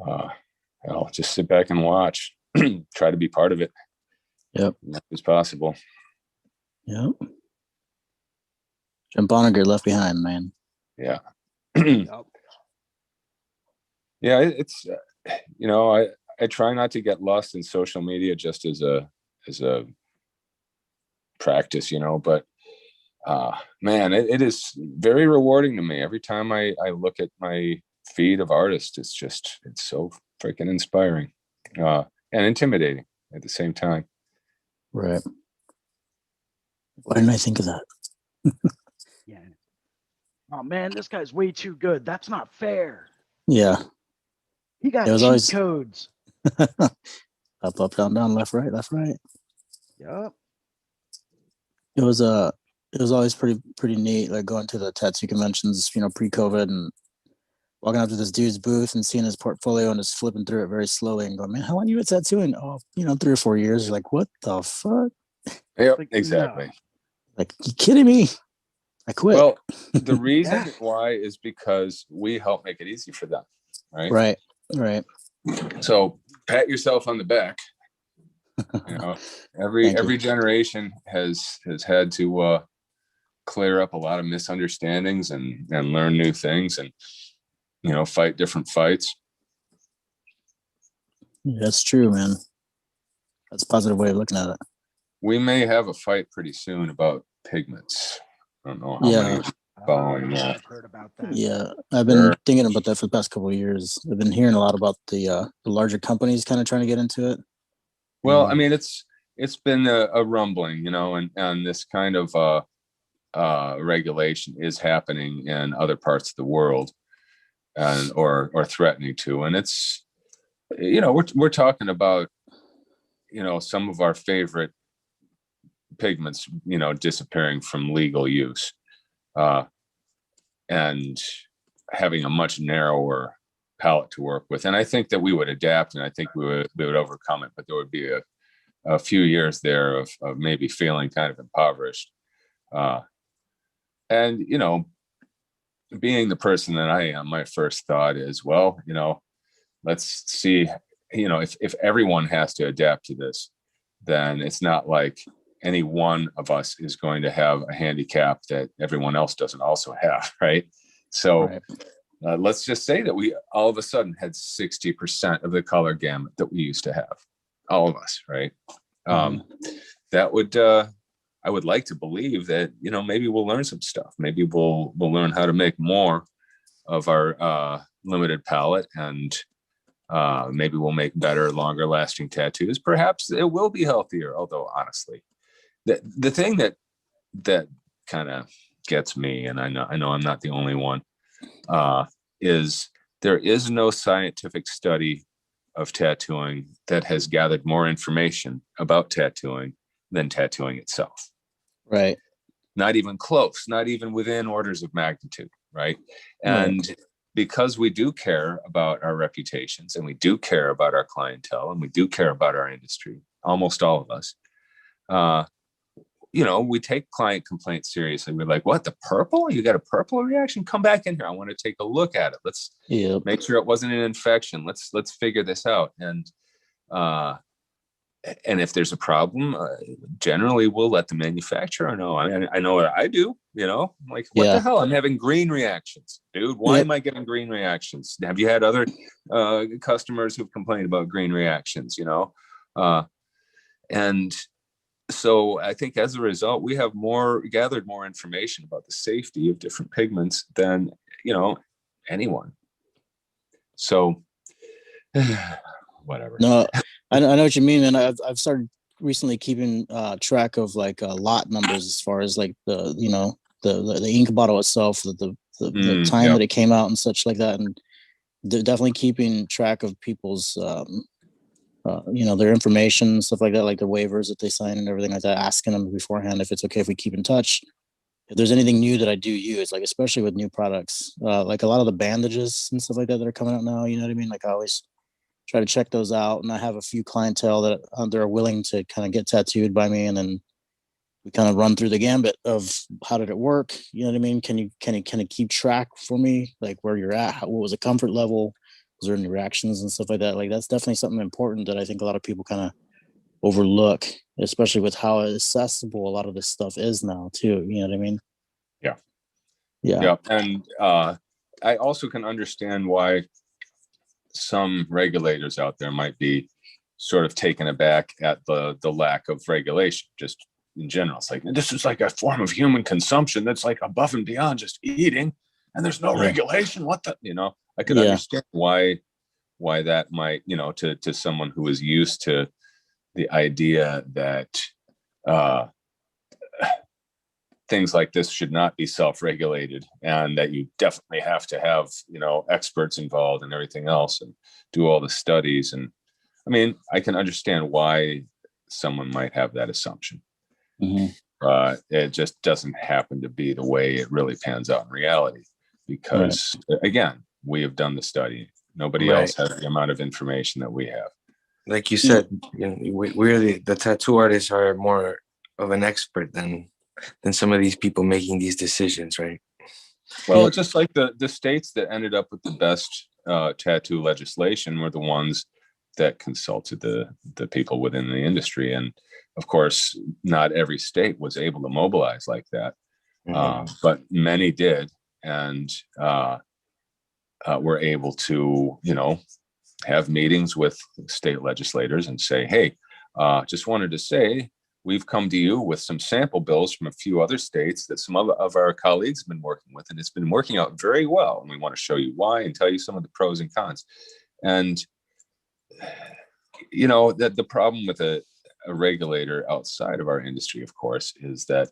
I'll just sit back and watch, try to be part of it. Yep. As possible. Yep. Jump on or get left behind, man. Yeah. Yep. Yeah, it's I try not to get lost in social media just as a practice, but man, it is very rewarding to me. Every time I look at my feed of artists, it's so freaking inspiring and intimidating at the same time. Right. Why didn't I think of that? Yeah. Oh man, this guy's way too good. That's not fair. Yeah. He got It was cheat always- codes. Up, down, down, left, right. Yep. It was always pretty neat, like going to the tattoo conventions, pre-COVID, and walking up to this dude's booth and seeing his portfolio and just flipping through it very slowly and going, man, how long you been tattooing? Oh, 3 or 4 years. You're like, what the fuck? Yep, Like, exactly. no. Like, you kidding me? I quit. Well, the reason Yeah. why is because we help make it easy for them, right? Right. So pat yourself on the back. Every You. generation has had to clear up a lot of misunderstandings and learn new things and fight different fights. That's true, man. That's a positive way of looking at it. We may have a fight pretty soon about pigments. I don't know how Yeah. many following that. I've heard about that. Yeah, I've been Sure. thinking about that for the past couple of years. I've been hearing a lot about the larger companies kind of trying to get into it. Well, I mean, it's been a rumbling, you know, and this kind of regulation is happening in other parts of the world, and or threatening to. And it's, you know, we're talking about, you know, some of our favorite pigments, you know, disappearing from legal use, and having a much narrower palette to work with. And I think that we would adapt, and I think we would overcome it, but there would be a few years there of maybe feeling kind of impoverished. And, you know, being the person that I am, my first thought is, well, you know, let's see, you know, if everyone has to adapt to this, then it's not like any one of us is going to have a handicap that everyone else doesn't also have, right? So Right. Let's just say that we all of a sudden had 60% of the color gamut that we used to have, all of us, right? That would, I would like to believe that, you know, maybe we'll learn some stuff. Maybe we'll learn how to make more of our limited palette, and maybe we'll make better, longer lasting tattoos. Perhaps it will be healthier. Although honestly, the thing that kind of gets me, and I know I'm not the only one, is there is no scientific study of tattooing that has gathered more information about tattooing than tattooing itself. Right. Not even close, not even within orders of magnitude, right? And because we do care about our reputations, and we do care about our clientele, and we do care about our industry, almost all of us, you know, we take client complaints seriously. We're like, what, the purple? You got a purple reaction? Come back in here. I want to take a look at it. Let's make sure it wasn't an infection. Let's figure this out. And if there's a problem, generally we'll let the manufacturer know. I know what I do, you know, I'm like, what the hell? I'm having green reactions, dude. Why am I getting green reactions? Have you had other customers who've complained about green reactions, you know? And so I think as a result, we have gathered more information about the safety of different pigments than, you know, anyone. So whatever. No, I know what you mean, and I've started recently keeping track of like lot numbers as far as like the, you know, the ink bottle itself, the time that it came out and such like that, and definitely keeping track of people's you know, their information and stuff like that, like the waivers that they sign and everything like that, asking them beforehand if it's okay if we keep in touch. If there's anything new that I do use, like especially with new products, like a lot of the bandages and stuff like that are coming out now, you know what I mean? Like I always try to check those out, and I have a few clientele that they're willing to kind of get tattooed by me, and then we kind of run through the gambit of how did it work, you know what I mean? Can you keep track for me, like where you're at, what was the comfort level, was there any reactions and stuff like that? Like that's definitely something important that I think a lot of people kind of overlook, especially with how accessible a lot of this stuff is now too, you know what I mean? Yeah. And I also can understand why some regulators out there might be sort of taken aback at the lack of regulation just in general. It's like, this is like a form of human consumption that's like above and beyond just eating, and there's no regulation. What the, you know, I could understand why that might, you know, to someone who is used to the idea that things like this should not be self-regulated, and that you definitely have to have, you know, experts involved and everything else, and do all the studies. And I mean, I can understand why someone might have that assumption. It just doesn't happen to be the way it really pans out in reality, because again, we have done the study. Nobody else has the amount of information that we have. Like you said, you know, we're the tattoo artists are more of an expert than some of these people making these decisions, right? Well, it's just like the states that ended up with the best tattoo legislation were the ones that consulted the people within the industry. And of course, not every state was able to mobilize like that, but many did, and were able to, you know, have meetings with state legislators and say, hey, just wanted to say we've come to you with some sample bills from a few other states that some of our colleagues have been working with, and it's been working out very well. And we want to show you why and tell you some of the pros and cons. And, you know, the problem with a regulator outside of our industry, of course, is that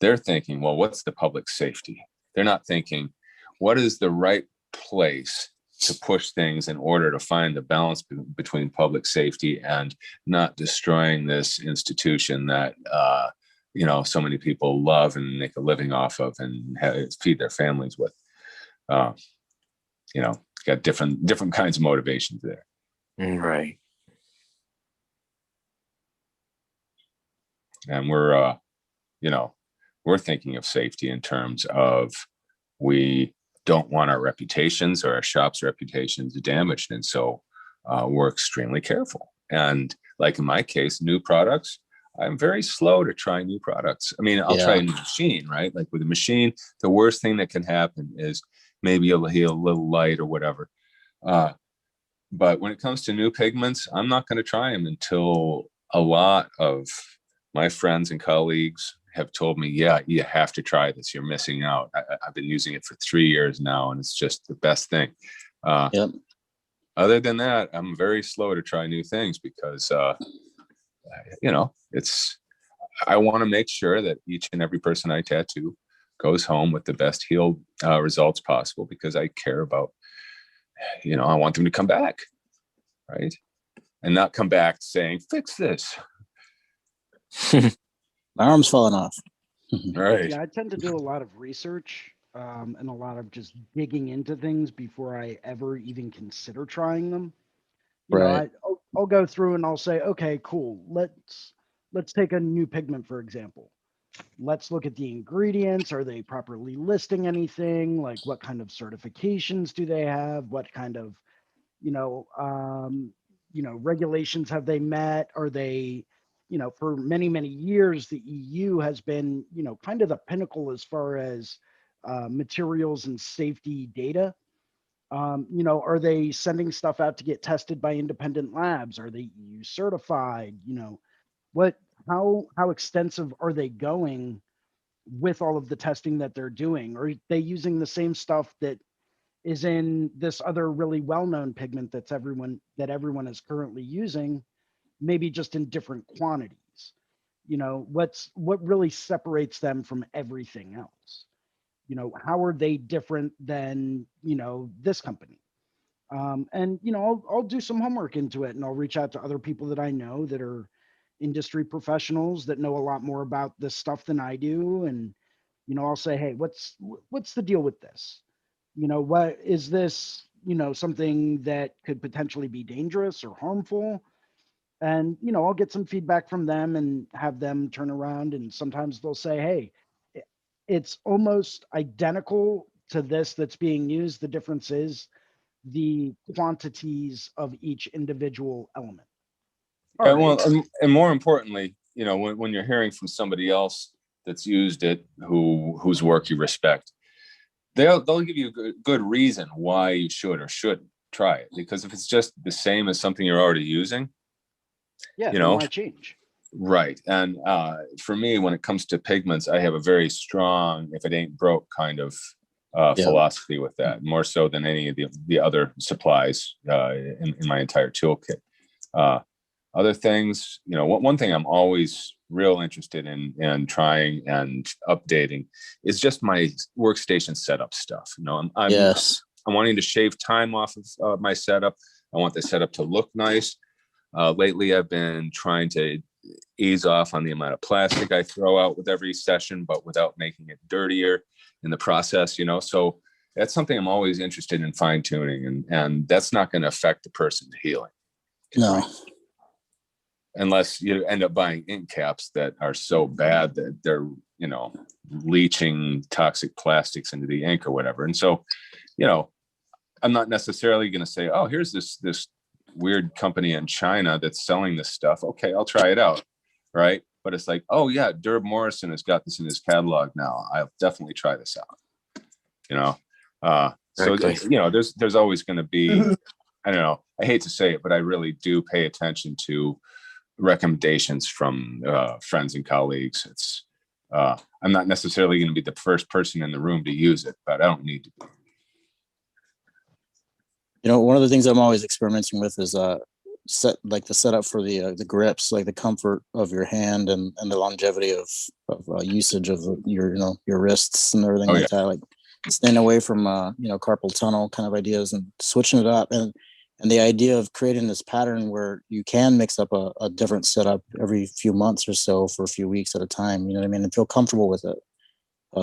they're thinking, well, what's the public safety? They're not thinking, what is the right place to push things in order to find the balance between public safety and not destroying this institution that you know, so many people love and make a living off of and feed their families with. You know, got different kinds of motivations there. Right. And we're you know, we're thinking of safety in terms of, we don't want our reputations or our shop's reputations damaged. And so we're extremely careful. And like in my case, new products, I'm very slow to try new products. I mean, I'll try a new machine, right? Like with a machine, the worst thing that can happen is maybe it'll heal a little light or whatever. But when it comes to new pigments, I'm not going to try them until a lot of my friends and colleagues have told me, yeah, you have to try this. You're missing out. I've been using it for 3 years now, and it's just the best thing. Other than that, I'm very slow to try new things because, you know, I want to make sure that each and every person I tattoo goes home with the best healed results possible, because I care about, you know, I want them to come back, right? And not come back saying, fix this. My arm's falling off. Right. Yeah, I tend to do a lot of research and a lot of just digging into things before I ever even consider trying them. You know, I'll go through and I'll say, okay, cool. Let's take a new pigment, for example. Let's look at the ingredients. Are they properly listing anything? Like, what kind of certifications do they have? What kind of, regulations have they met? Are they, for many, many years, the EU has been, kind of the pinnacle as far as materials and safety data. Are they sending stuff out to get tested by independent labs? Are they EU certified? How extensive are they going with all of the testing that they're doing? Are they using the same stuff that is in this other really well-known pigment that everyone is currently using, maybe just in different quantities? What really separates them from everything else? How are they different than, this company? I'll do some homework into it, and I'll reach out to other people that I know that are industry professionals that know a lot more about this stuff than I do. And, I'll say, hey, what's the deal with this? What is this, something that could potentially be dangerous or harmful? And, I'll get some feedback from them and have them turn around. And sometimes they'll say, hey, it's almost identical to this that's being used. The difference is the quantities of each individual element. And, well, and more importantly, when you're hearing from somebody else that's used it, whose work you respect, they'll give you a good reason why you should or shouldn't try it. Because if it's just the same as something you're already using, why change? Right. And for me, when it comes to pigments, I have a very strong, if it ain't broke kind of philosophy with that, more so than any of the other supplies in my entire toolkit. Other things, one thing I'm always real interested in trying and updating is just my workstation setup stuff. I'm wanting to shave time off of my setup. I want the setup to look nice. Lately, I've been trying to ease off on the amount of plastic I throw out with every session, but without making it dirtier in the process, So that's something I'm always interested in fine tuning, and that's not going to affect the person's healing. No. Unless you end up buying ink caps that are so bad that they're, leaching toxic plastics into the ink or whatever. And so, I'm not necessarily going to say, oh, here's this weird company in China that's selling this stuff. Okay, I'll try it out. Right. But it's like, oh yeah, Derb Morrison has got this in his catalog now. I'll definitely try this out. So, there's always going to be, I don't know, I hate to say it, but I really do pay attention to recommendations from friends and colleagues. It's I'm not necessarily going to be the first person in the room to use it, but I don't need to be. You know, one of the things I'm always experimenting with is the setup for the grips, like the comfort of your hand and the longevity of usage of your wrists and everything that. Like staying away from carpal tunnel kind of ideas and switching it up, and the idea of creating this pattern where you can mix up a different setup every few months or so for a few weeks at a time. You know what I mean, and feel comfortable with it.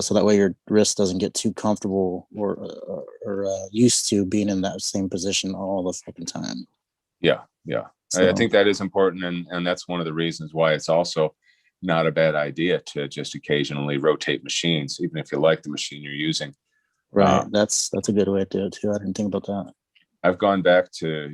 So that way your wrist doesn't get too comfortable or used to being in that same position all the fucking time. Yeah. So, I think that is important. And that's one of the reasons why it's also not a bad idea to just occasionally rotate machines, even if you like the machine you're using. Right. That's a good way to do it too. I didn't think about that. I've gone back to,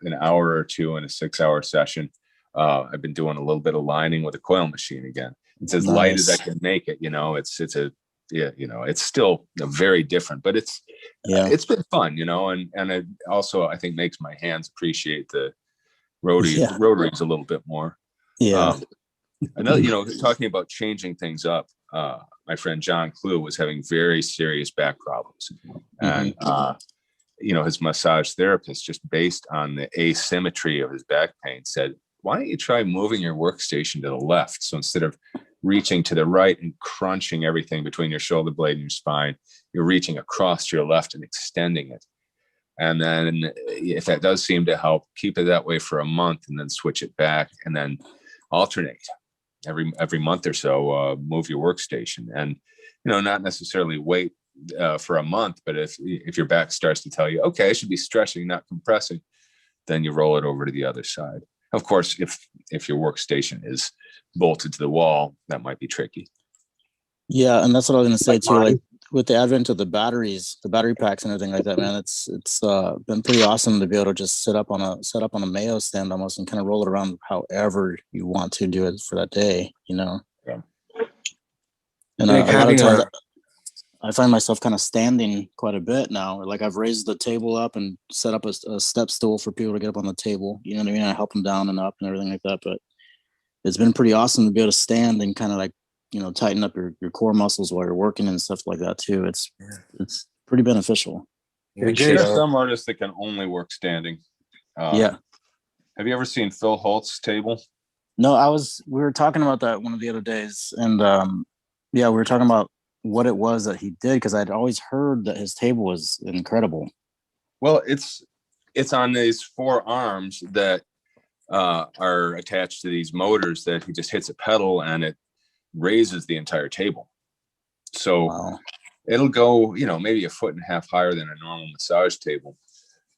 an hour or two in a 6-hour session. I've been doing a little bit of lining with a coil machine again. It's as light as I can make it. It's still very different, but it's been fun, and it also, I think, makes my hands appreciate the rotaries a little bit more. Yeah. Another, talking about changing things up, my friend John Clue was having very serious back problems, and his massage therapist, just based on the asymmetry of his back pain, said, why don't you try moving your workstation to the left? So instead of reaching to the right and crunching everything between your shoulder blade and your spine, you're reaching across to your left and extending it. And then if that does seem to help, keep it that way for a month and then switch it back, and then alternate every month or so. Move your workstation, and not necessarily wait for a month, but if your back starts to tell you, okay, I should be stretching, not compressing, then you roll it over to the other side. Of course, if your workstation is bolted to the wall, that might be tricky. Yeah, and that's what I was going to say too. Like with the advent of the batteries, the battery packs and everything like that, man, it's been pretty awesome to be able to just set up on a Mayo stand almost and kind of roll it around however you want to do it for that day, Yeah. And a lot of times I find myself kind of standing quite a bit now. Like I've raised the table up and set up a step stool for people to get up on the table. You know what I mean? I help them down and up and everything like that. But it's been pretty awesome to be able to stand and kind of like, tighten up your core muscles while you're working and stuff like that too. It's pretty beneficial. There are some artists that can only work standing. Yeah. Have you ever seen Phil Holtz's table? No, we were talking about that one of the other days, and we were talking about what it was that he did, because I'd always heard that his table was incredible. Well, it's on these 4 arms that are attached to these motors that he just hits a pedal and it raises the entire table. So it'll go, maybe a 1.5 feet higher than a normal massage table,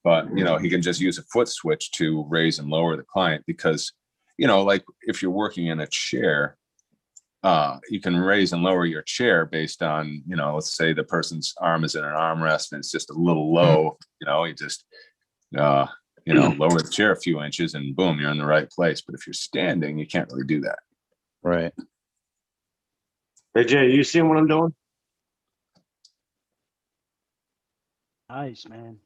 but he can just use a foot switch to raise and lower the client, because like if you're working in a chair, you can raise and lower your chair based on, let's say the person's arm is in an armrest and it's just a little low, you just, lower the chair a few inches and boom, you're in the right place. But if you're standing, you can't really do that. Right. Hey, Jay, you seeing what I'm doing? Nice, man.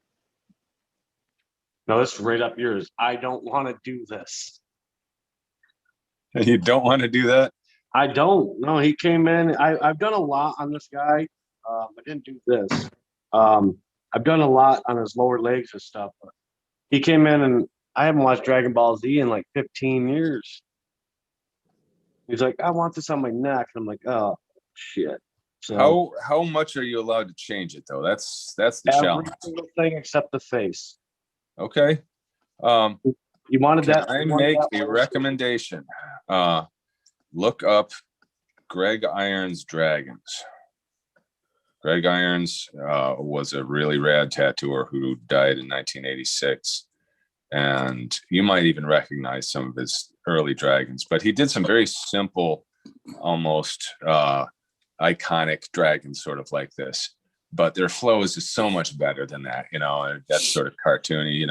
No, this is right up yours. I don't want to do this. You don't want to do that? I don't. No, he came in. I've done a lot on this guy. I didn't do this. I've done a lot on his lower legs and stuff. But he came in, and I haven't watched Dragon Ball Z in like 15 years. He's like, I want this on my neck. And I'm like, oh, shit. So how much are you allowed to change it, though? That's the challenge. Every single thing except the face. Okay. You wanted that? I make a recommendation. Look up Greg Irons Dragons. Greg Irons was a really rad tattooer who died in 1986. And you might even recognize some of his early dragons, but he did some very simple, almost iconic dragons, sort of like this. But their flow is just so much better than that, that's sort of cartoony,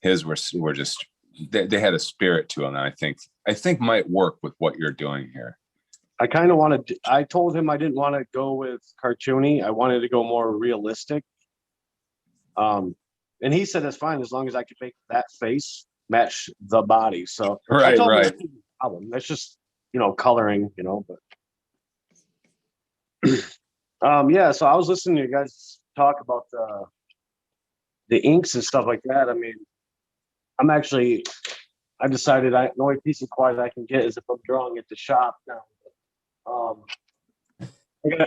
his were just, they had a spirit to them that I think might work with what you're doing here. I kind of wanted, I told him I didn't want to go with cartoony. I wanted to go more realistic. And he said, that's fine, as long as I could make that face match the body. So I Right, told him right. that's not a problem. That's just, coloring, but yeah, so I was listening to you guys talk about the inks and stuff like that. I mean, I decided the only piece of quiet I can get is if I'm drawing at the shop now.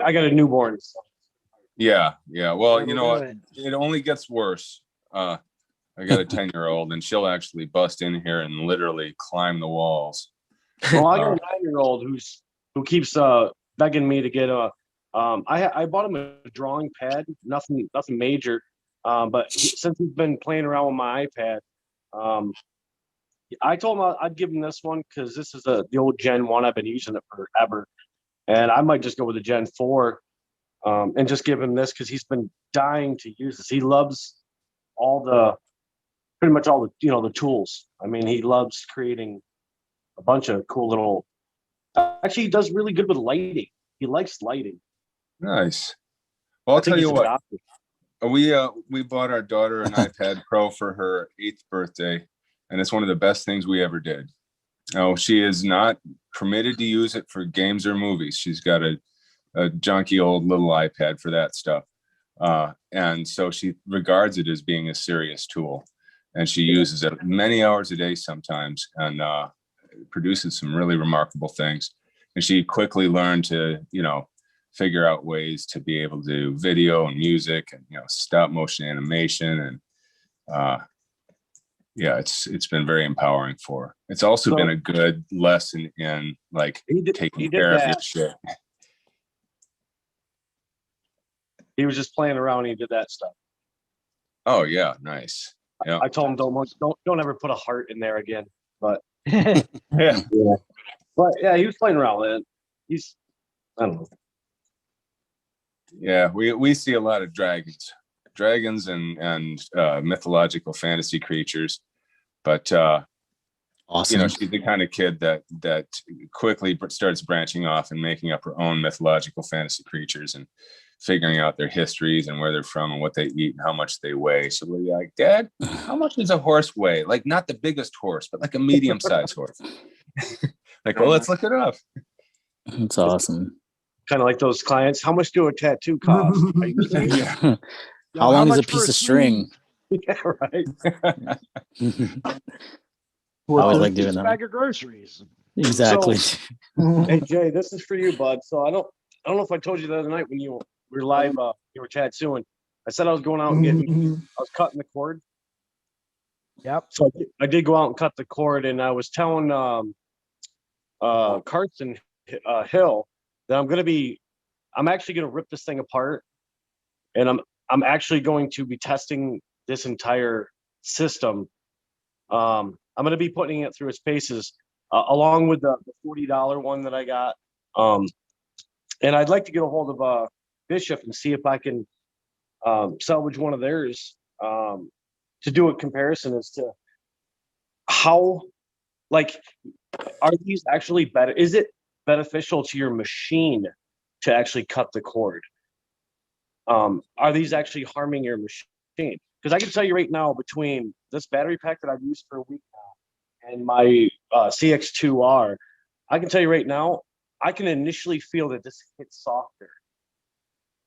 I got a newborn. So. Yeah. Well, That'll you know do what? it. It only gets worse. I got a 10-year-old, and she'll actually bust in here and literally climb the walls. Well, I got a 9-year-old who keeps begging me to get a. I bought him a drawing pad, nothing major, but since he's been playing around with my iPad, I told him I'd give him this one because this is the old Gen 1. I've been using it forever, and I might just go with the Gen 4, and just give him this because he's been dying to use this. He loves pretty much all the the tools. I mean, he loves creating a bunch of cool little. Actually, he does really good with lighting. He likes lighting. Nice. Well, I'll tell you what. We bought our daughter an iPad Pro for her 8th birthday, and it's one of the best things we ever did. No, she is not permitted to use it for games or movies. She's got a junky old little iPad for that stuff. And so she regards it as being a serious tool, and she uses it many hours a day sometimes, and produces some really remarkable things. And she quickly learned to, figure out ways to be able to do video and music and, stop motion animation. And yeah, it's been very empowering for her. It's also been a good lesson in taking care of your shit. He was just playing around and he did that stuff. Oh yeah, nice. Yeah. I told him don't ever put a heart in there again. But Yeah. But yeah, he was playing around with it. I don't know. Yeah, we see a lot of dragons and mythological fantasy creatures, but Awesome. she's the kind of kid that quickly starts branching off and making up her own mythological fantasy creatures and figuring out their histories and where they're from and what they eat and how much they weigh. So we're like, Dad, how much does a horse weigh? Like, not the biggest horse, but like a medium-sized horse. Like, well, let's look it up. That's awesome. Kind of like those clients. How much do a tattoo cost? Yeah. How long is a much for piece of string? Yeah, right. I always like doing that. Bag of groceries. Exactly. Hey Jay, this is for you, bud. So I don't know if I told you the other night when you were live, you were tattooing. I said I was going out and I was cutting the cord. Yep. So I did go out and cut the cord, and I was telling Carson Hill that I'm actually gonna rip this thing apart, and I'm actually going to be testing this entire system. I'm gonna be putting it through its paces, along with the $40 one that I got. And I'd like to get a hold of Bishop and see if I can salvage one of theirs to do a comparison as to how, are these actually better? Is it beneficial to your machine to actually cut the cord? Are these actually harming your machine? Because I can tell you right now, between this battery pack that I've used for a week now and my CX2R, I can tell you right now, I can initially feel that this hits softer.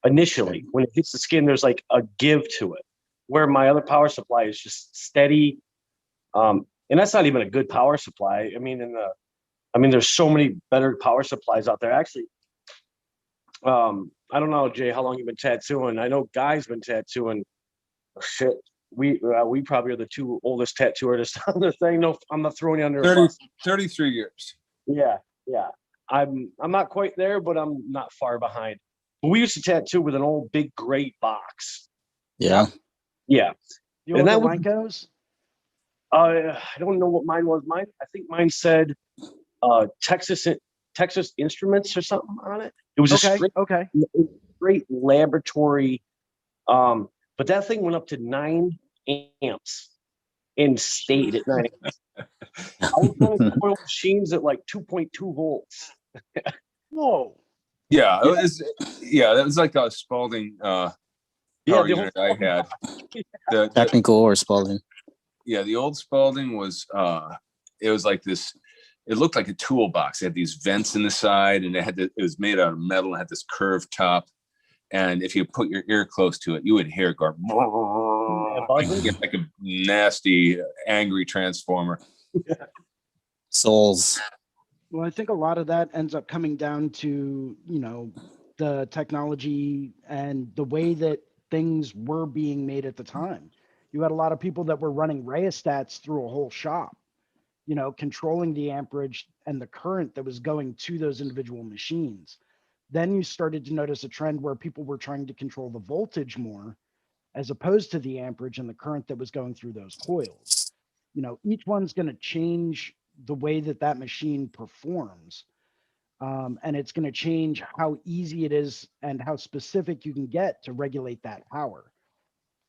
Initially, when it hits the skin, there's like a give to it, where my other power supply is just steady. And that's not even a good power supply. I mean, there's so many better power supplies out there. Actually, I don't know, Jay, how long you've been tattooing. I know Guy's been tattooing. Shit, we probably are the two oldest tattoo artists on the thing. No, I'm not throwing you under. 33 years. Yeah. I'm not quite there, but I'm not far behind. But we used to tattoo with an old big gray box. Yeah. Yeah. You And know that what would- mine goes? I don't know what mine was. I think mine said Texas Instruments or something on it. It was a straight laboratory. But that thing went up to 9 amps and stayed at 9 amps. I was running coil machines at like 2.2 volts. Whoa. Yeah, that was like a Spalding power the unit I had. The Technical or Spalding? Yeah, the old Spalding was it was like this. It looked like a toolbox. It had these vents in the side, and it was made out of metal. It had this curved top, and if you put your ear close to it, you would hear it go like a nasty, angry transformer. Souls. Well, I think a lot of that ends up coming down to, the technology and the way that things were being made at the time. You had a lot of people that were running rheostats through a whole shop, controlling the amperage and the current that was going to those individual machines. Then you started to notice a trend where people were trying to control the voltage more as opposed to the amperage and the current that was going through those coils. Each one's going to change the way that that machine performs. And it's going to change how easy it is and how specific you can get to regulate that power.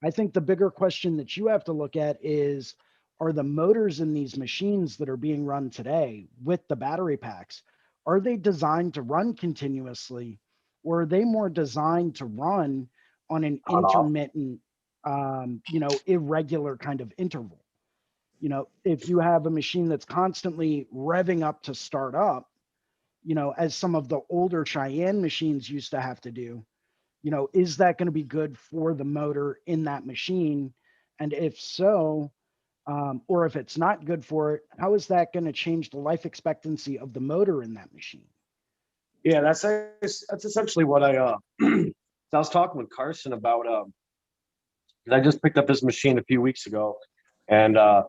I think the bigger question that you have to look at is, are the motors in these machines that are being run today with the battery packs, are they designed to run continuously, or are they more designed to run on an intermittent, irregular kind of interval? If you have a machine that's constantly revving up to start up, as some of the older Cheyenne machines used to have to do, is that going to be good for the motor in that machine? And if so, or if it's not good for it, how is that going to change the life expectancy of the motor in that machine? Yeah, that's essentially what I was talking with Carson about. 'Cause I just picked up his machine a few weeks ago, and I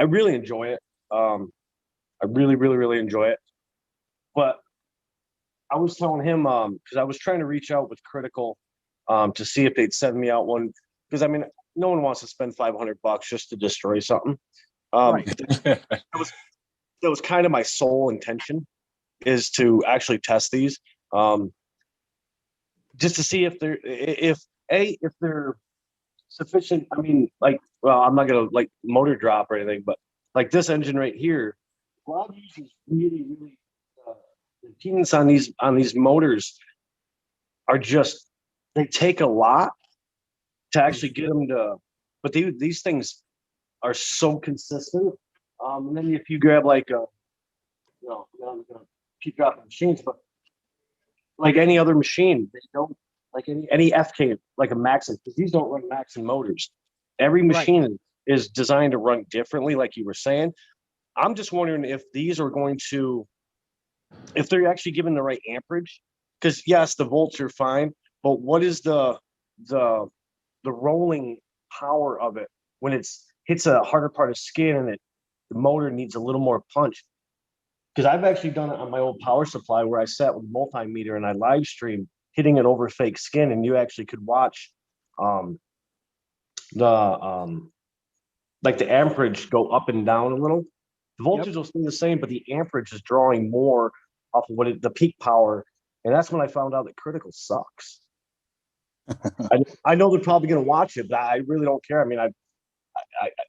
really enjoy it. I really, really, really enjoy it. But I was telling him, because I was trying to reach out with Critical to see if they'd send me out one. Because I mean, no one wants to spend $500 just to destroy something. Right. That was kind of my sole intention, is to actually test these, just to see if they're sufficient. I mean, like, well, I'm not gonna like motor drop or anything, but like this engine right here, a lot of these is really, really the impedance on these motors are just, they take a lot to actually get them to, but these things are so consistent. And then if you grab like a, I'm gonna keep dropping machines, but like any other machine, they don't, like any FK, like a Maxon, because these don't run Maxon motors. Every machine is designed to run differently, like you were saying. I'm just wondering if these are going to, if they're actually given the right amperage, because yes, the volts are fine, but what is the rolling power of it when it's hits a harder part of skin and the motor needs a little more punch? Because I've actually done it on my old power supply where I sat with multimeter and I live streamed hitting it over fake skin, and you actually could watch like the amperage go up and down a little. The voltage will stay the same, but the amperage is drawing more off of the peak power. And that's when I found out that Critical sucks. I know they're probably going to watch it, but I really don't care. I mean,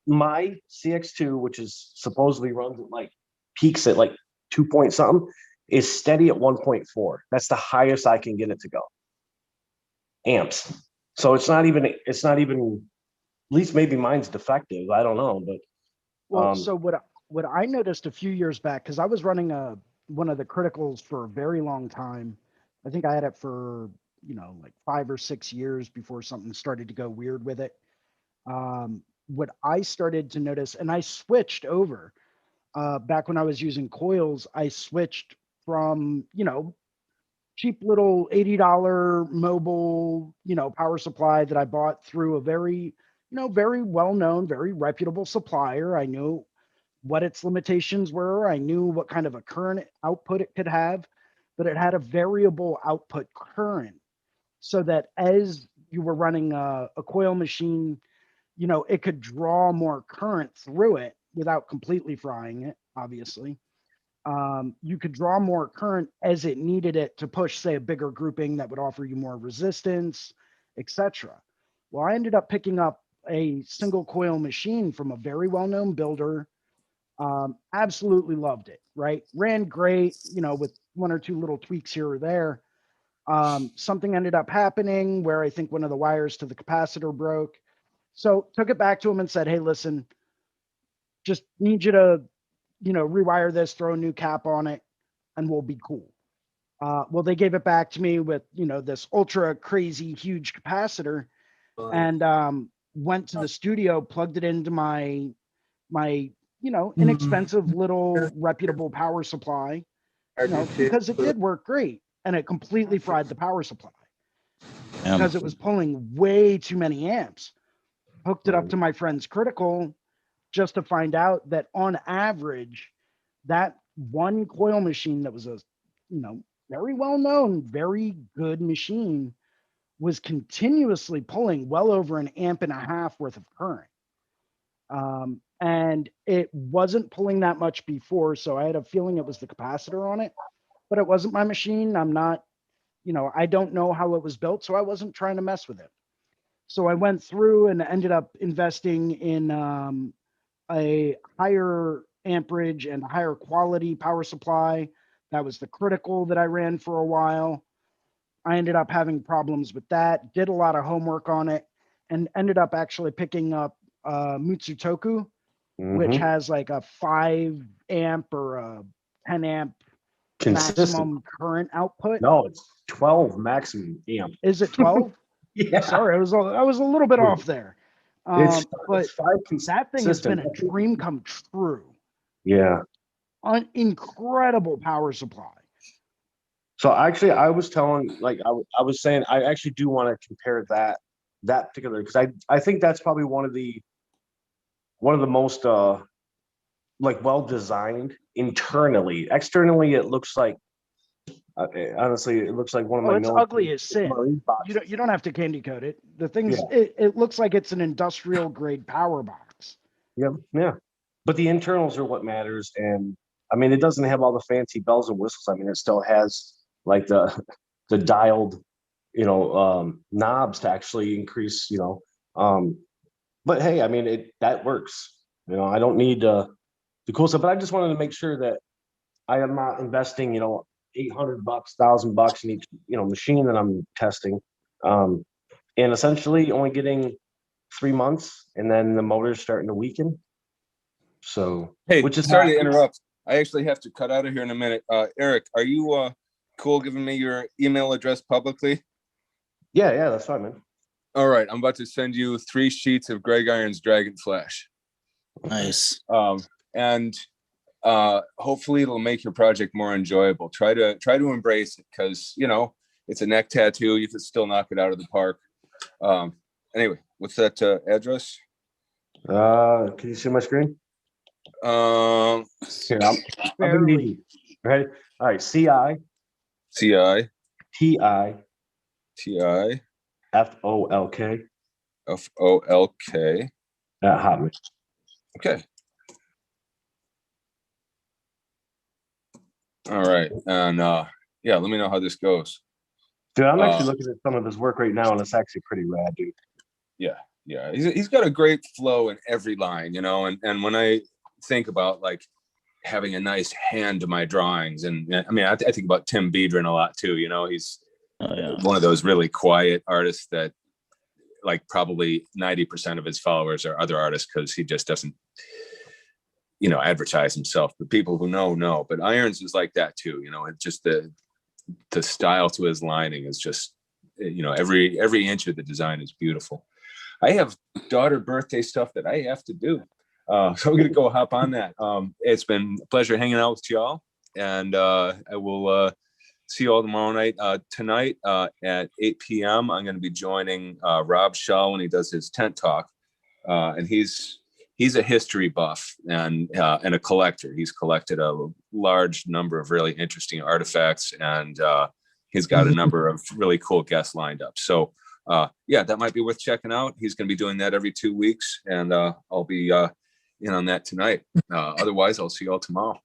my CX2, which is supposedly runs at like peaks at like 2 point something, is steady at 1.4. That's the highest I can get it to go. Amps. So it's not even, at least maybe mine's defective. I don't know, but. Well, so what I noticed a few years back, because I was running one of the Criticals for a very long time. I think I had it for, like 5 or 6 years before something started to go weird with it. What I started to notice, and I switched over back when I was using coils, I switched from, cheap little $80 mobile, power supply that I bought through a very, very well-known, very reputable supplier. I knew what its limitations were. I knew what kind of a current output it could have, but it had a variable output current, so that as you were running a coil machine, it could draw more current through it without completely frying it, obviously. You could draw more current as it needed it to push, say, a bigger grouping that would offer you more resistance, etc. Well, I ended up picking up a single coil machine from a very well-known builder. Absolutely loved it, right? Ran great, with 1 or 2 little tweaks here or there. Something ended up happening where I think one of the wires to the capacitor broke. So took it back to him and said, hey, listen, just need you to, rewire this, throw a new cap on it, and we'll be cool. Well, they gave it back to me with, this ultra crazy huge capacitor, and went to the studio, plugged it into my inexpensive little reputable power supply, because it did work great, and it completely fried the power supply because it was pulling way too many amps. Hooked it up to my friend's critical just to find out that on average, that one coil machine that was a, very well known, very good machine was continuously pulling well over 1.5 amps worth of current. And it wasn't pulling that much before, so I had a feeling it was the capacitor on it, but it wasn't my machine. I'm not, I don't know how it was built, so I wasn't trying to mess with it. So I went through and ended up investing in a higher amperage and higher quality power supply. That was the critical that I ran for a while. I ended up having problems with that, did a lot of homework on it, and ended up actually picking up Mutsutoku, which has like a 5 amp or a 10 amp maximum current output. No, it's 12 maximum amp. Is it 12? Yeah. Sorry, I was a little bit off there. It's But 5 that thing has been a consistent. dream come true. Yeah. An incredible power supply. So actually, I was telling, like, I was saying, I actually do want to compare that particular, because I think that's probably one of the most like well designed internally. Externally, it looks like honestly, it looks like one of my. It's ugly as sin. You don't have to candy coat it. The thing's it looks like it's an industrial grade power box. Yeah. But the internals are what matters, and I mean, it doesn't have all the fancy bells and whistles. I mean, it still has like the dialed, knobs to actually increase, but hey, I mean, that works. I don't need the cool stuff, but I just wanted to make sure that I am not investing, $800, $1,000 in each, machine that I'm testing, and essentially only getting 3 months, and then the motor's starting to weaken. So, hey, which is sorry to interrupt. I actually have to cut out of here in a minute. Eric, are you cool giving me your email address publicly? Yeah, that's fine, man. All right, I'm about to send you 3 sheets of Greg Iron's Dragon Flash. Nice. And hopefully it'll make your project more enjoyable. Try to embrace it, because it's a neck tattoo. You can still knock it out of the park. Anyway, what's that address? Can you see my screen? Here, I'm Barely. ready. All right, CI TI FOLK at Hotmail. Okay. All right, and let me know how this goes. Dude, I'm actually looking at some of his work right now, and it's actually pretty rad, dude. Yeah, he's got a great flow in every line, and when I think about like having a nice hand to my drawings, and I mean, I think about Tim Biedron a lot too. He's one of those really quiet artists that, like, probably 90% of his followers are other artists, because he just doesn't, advertise himself. But people who know. But Irons is like that too. It's just the style to his lining is just, every inch of the design is beautiful. I have daughter birthday stuff that I have to do. So I'm going to go hop on that. It's been a pleasure hanging out with y'all. And I will see you all tomorrow night. Tonight at 8 p.m., I'm going to be joining Rob Shaw when he does his tent talk. And he's a history buff and a collector. He's collected a large number of really interesting artifacts, and he's got a number of really cool guests lined up. So that might be worth checking out. He's going to be doing that every 2 weeks, and I'll be in on that tonight. Otherwise, I'll see you all tomorrow.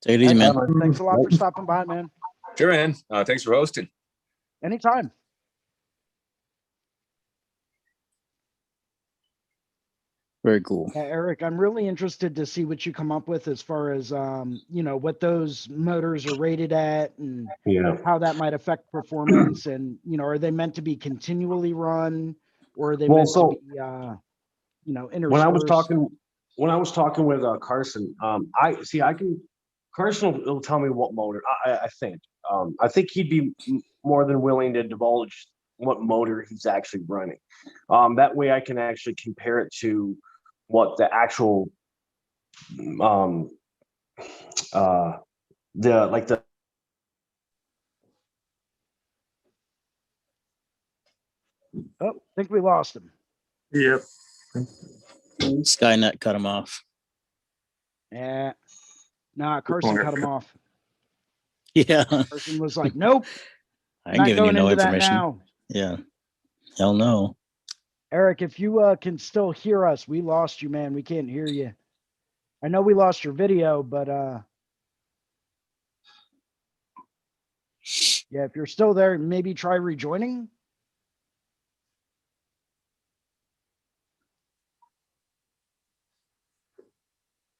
Take it easy, man. Thanks a lot for stopping by, man. Sure, man. Thanks for hosting. Anytime. Very cool. Eric, I'm really interested to see what you come up with as far as what those motors are rated at, and how that might affect performance, and are they meant to be continually run, or are they meant to be interspersed? when I was talking with Carson, Carson will tell me what motor. I think. I think he'd be more than willing to divulge what motor he's actually running. That way, I can actually compare it to what the actual the Oh, I think we lost him. Yep. Skynet cut him off. Yeah. Nah, Carson cut him off. Yeah. Carson was like, nope, I ain't not giving you going no into that information. now. Yeah. Hell no. Eric, if you can still hear us, we lost you, man. We can't hear you. I know we lost your video, but yeah, if you're still there, maybe try rejoining.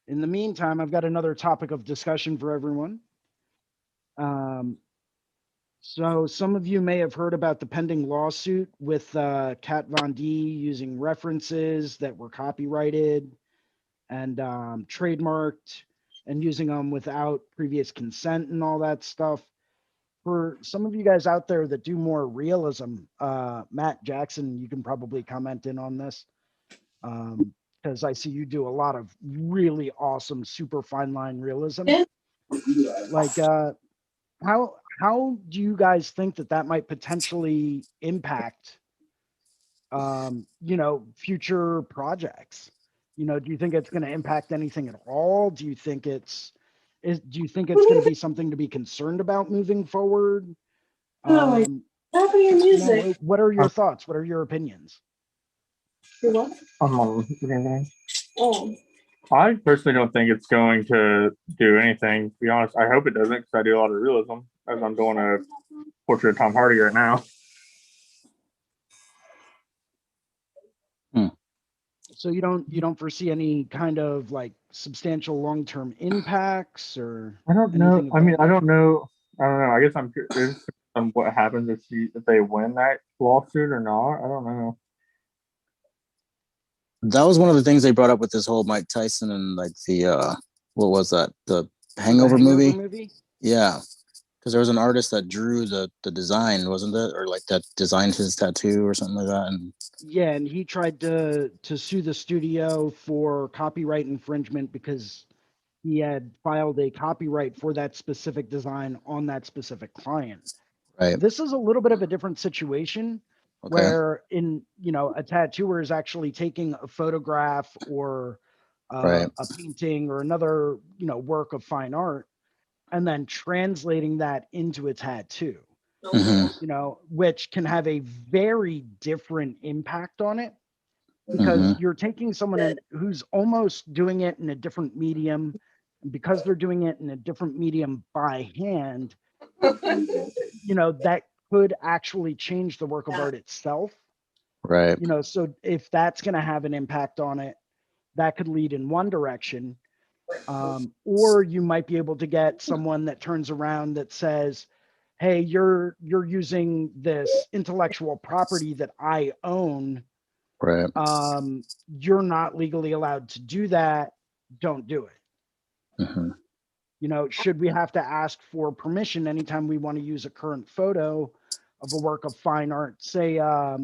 In the meantime, I've got another topic of discussion for everyone. So some of you may have heard about the pending lawsuit with Kat Von D using references that were copyrighted and trademarked and using them without previous consent and all that stuff. For some of you guys out there that do more realism, Matt Jackson, you can probably comment in on this. Because I see you do a lot of really awesome, super fine line realism. Like, how do you guys think that might potentially impact, future projects? Do you think it's going to impact anything at all? Do you think it's going to be something to be concerned about moving forward? Stop your music. What are your thoughts? What are your opinions? What? Oh. I personally don't think it's going to do anything. To be honest, I hope it doesn't because I do a lot of realism as I'm doing a portrait of Tom Hardy right now. So you don't foresee any kind of like substantial long-term impacts or? I don't know. anything I mean, about I don't know. I guess I'm curious on what happens if they win that lawsuit or not. I don't know. That was one of the things they brought up with this whole Mike Tyson and like the what was that? The Hangover movie? Yeah. Because there was an artist that drew the design, wasn't it? Or like that designed his tattoo or something like that. And Yeah, and he tried to sue the studio for copyright infringement because he had filed a copyright for that specific design on that specific client. right. This is a little bit of a different situation Okay. where a tattooer is actually taking a photograph or Right. a painting or another, work of fine art and then translating that into a tattoo, Mhm. which can have a very different impact on it because Mhm. you're taking someone who's almost doing it in a different medium. And because they're doing it in a different medium by hand, that could actually change the work of art itself. Right. So if that's going to have an impact on it, that could lead in one direction. Or you might be able to get someone that turns around that says, hey, you're using this intellectual property that I own. Right. You're not legally allowed to do that. Don't do it. Mhm. Should we have to ask for permission anytime we want to use a current photo of a work of fine art, say, a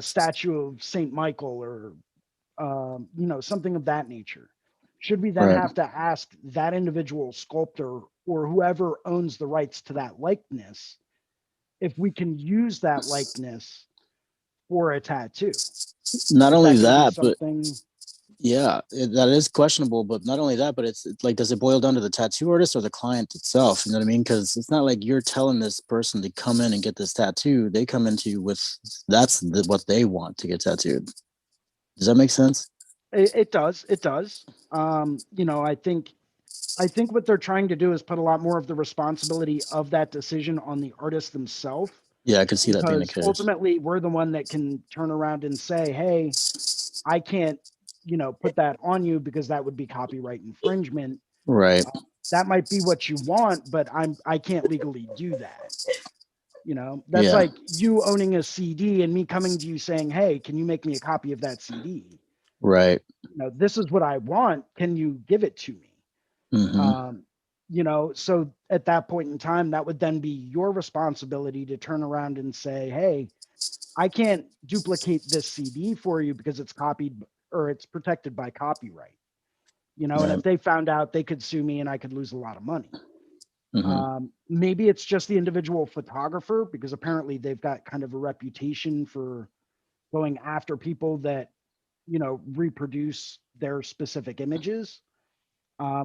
statue of Saint Michael or, something of that nature? Should we then Right. have to ask that individual sculptor or whoever owns the rights to that likeness if we can use that likeness for a tattoo? Not only that, but something. yeah, that is questionable. But not only that, but it's like, does it boil down to the tattoo artist or the client itself? You know what I mean? Because it's not like you're telling this person to come in and get this tattoo. They come into you with what they want to get tattooed. Does that make sense? It does. It does. I think what they're trying to do is put a lot more of the responsibility of that decision on the artist themselves. Yeah, I could see that being the Because case. ultimately, we're the one that can turn around and say, hey, I can't, put that on you because that would be copyright infringement. Right. That might be what you want, but I can't legally do that. That's Yeah. like you owning a CD and me coming to you saying, hey, can you make me a copy of that CD? Right. You know, this is what I want. Can you give it to me? Mhm. You know, so at that point in time, that would then be your responsibility to turn around and say, hey, I can't duplicate this CD for you because it's copied or it's protected by copyright. You know, and Right. if they found out, they could sue me and I could lose a lot of money. Mhm. Maybe it's just the individual photographer, because apparently they've got kind of a reputation for going after people that, you know, reproduce their specific images,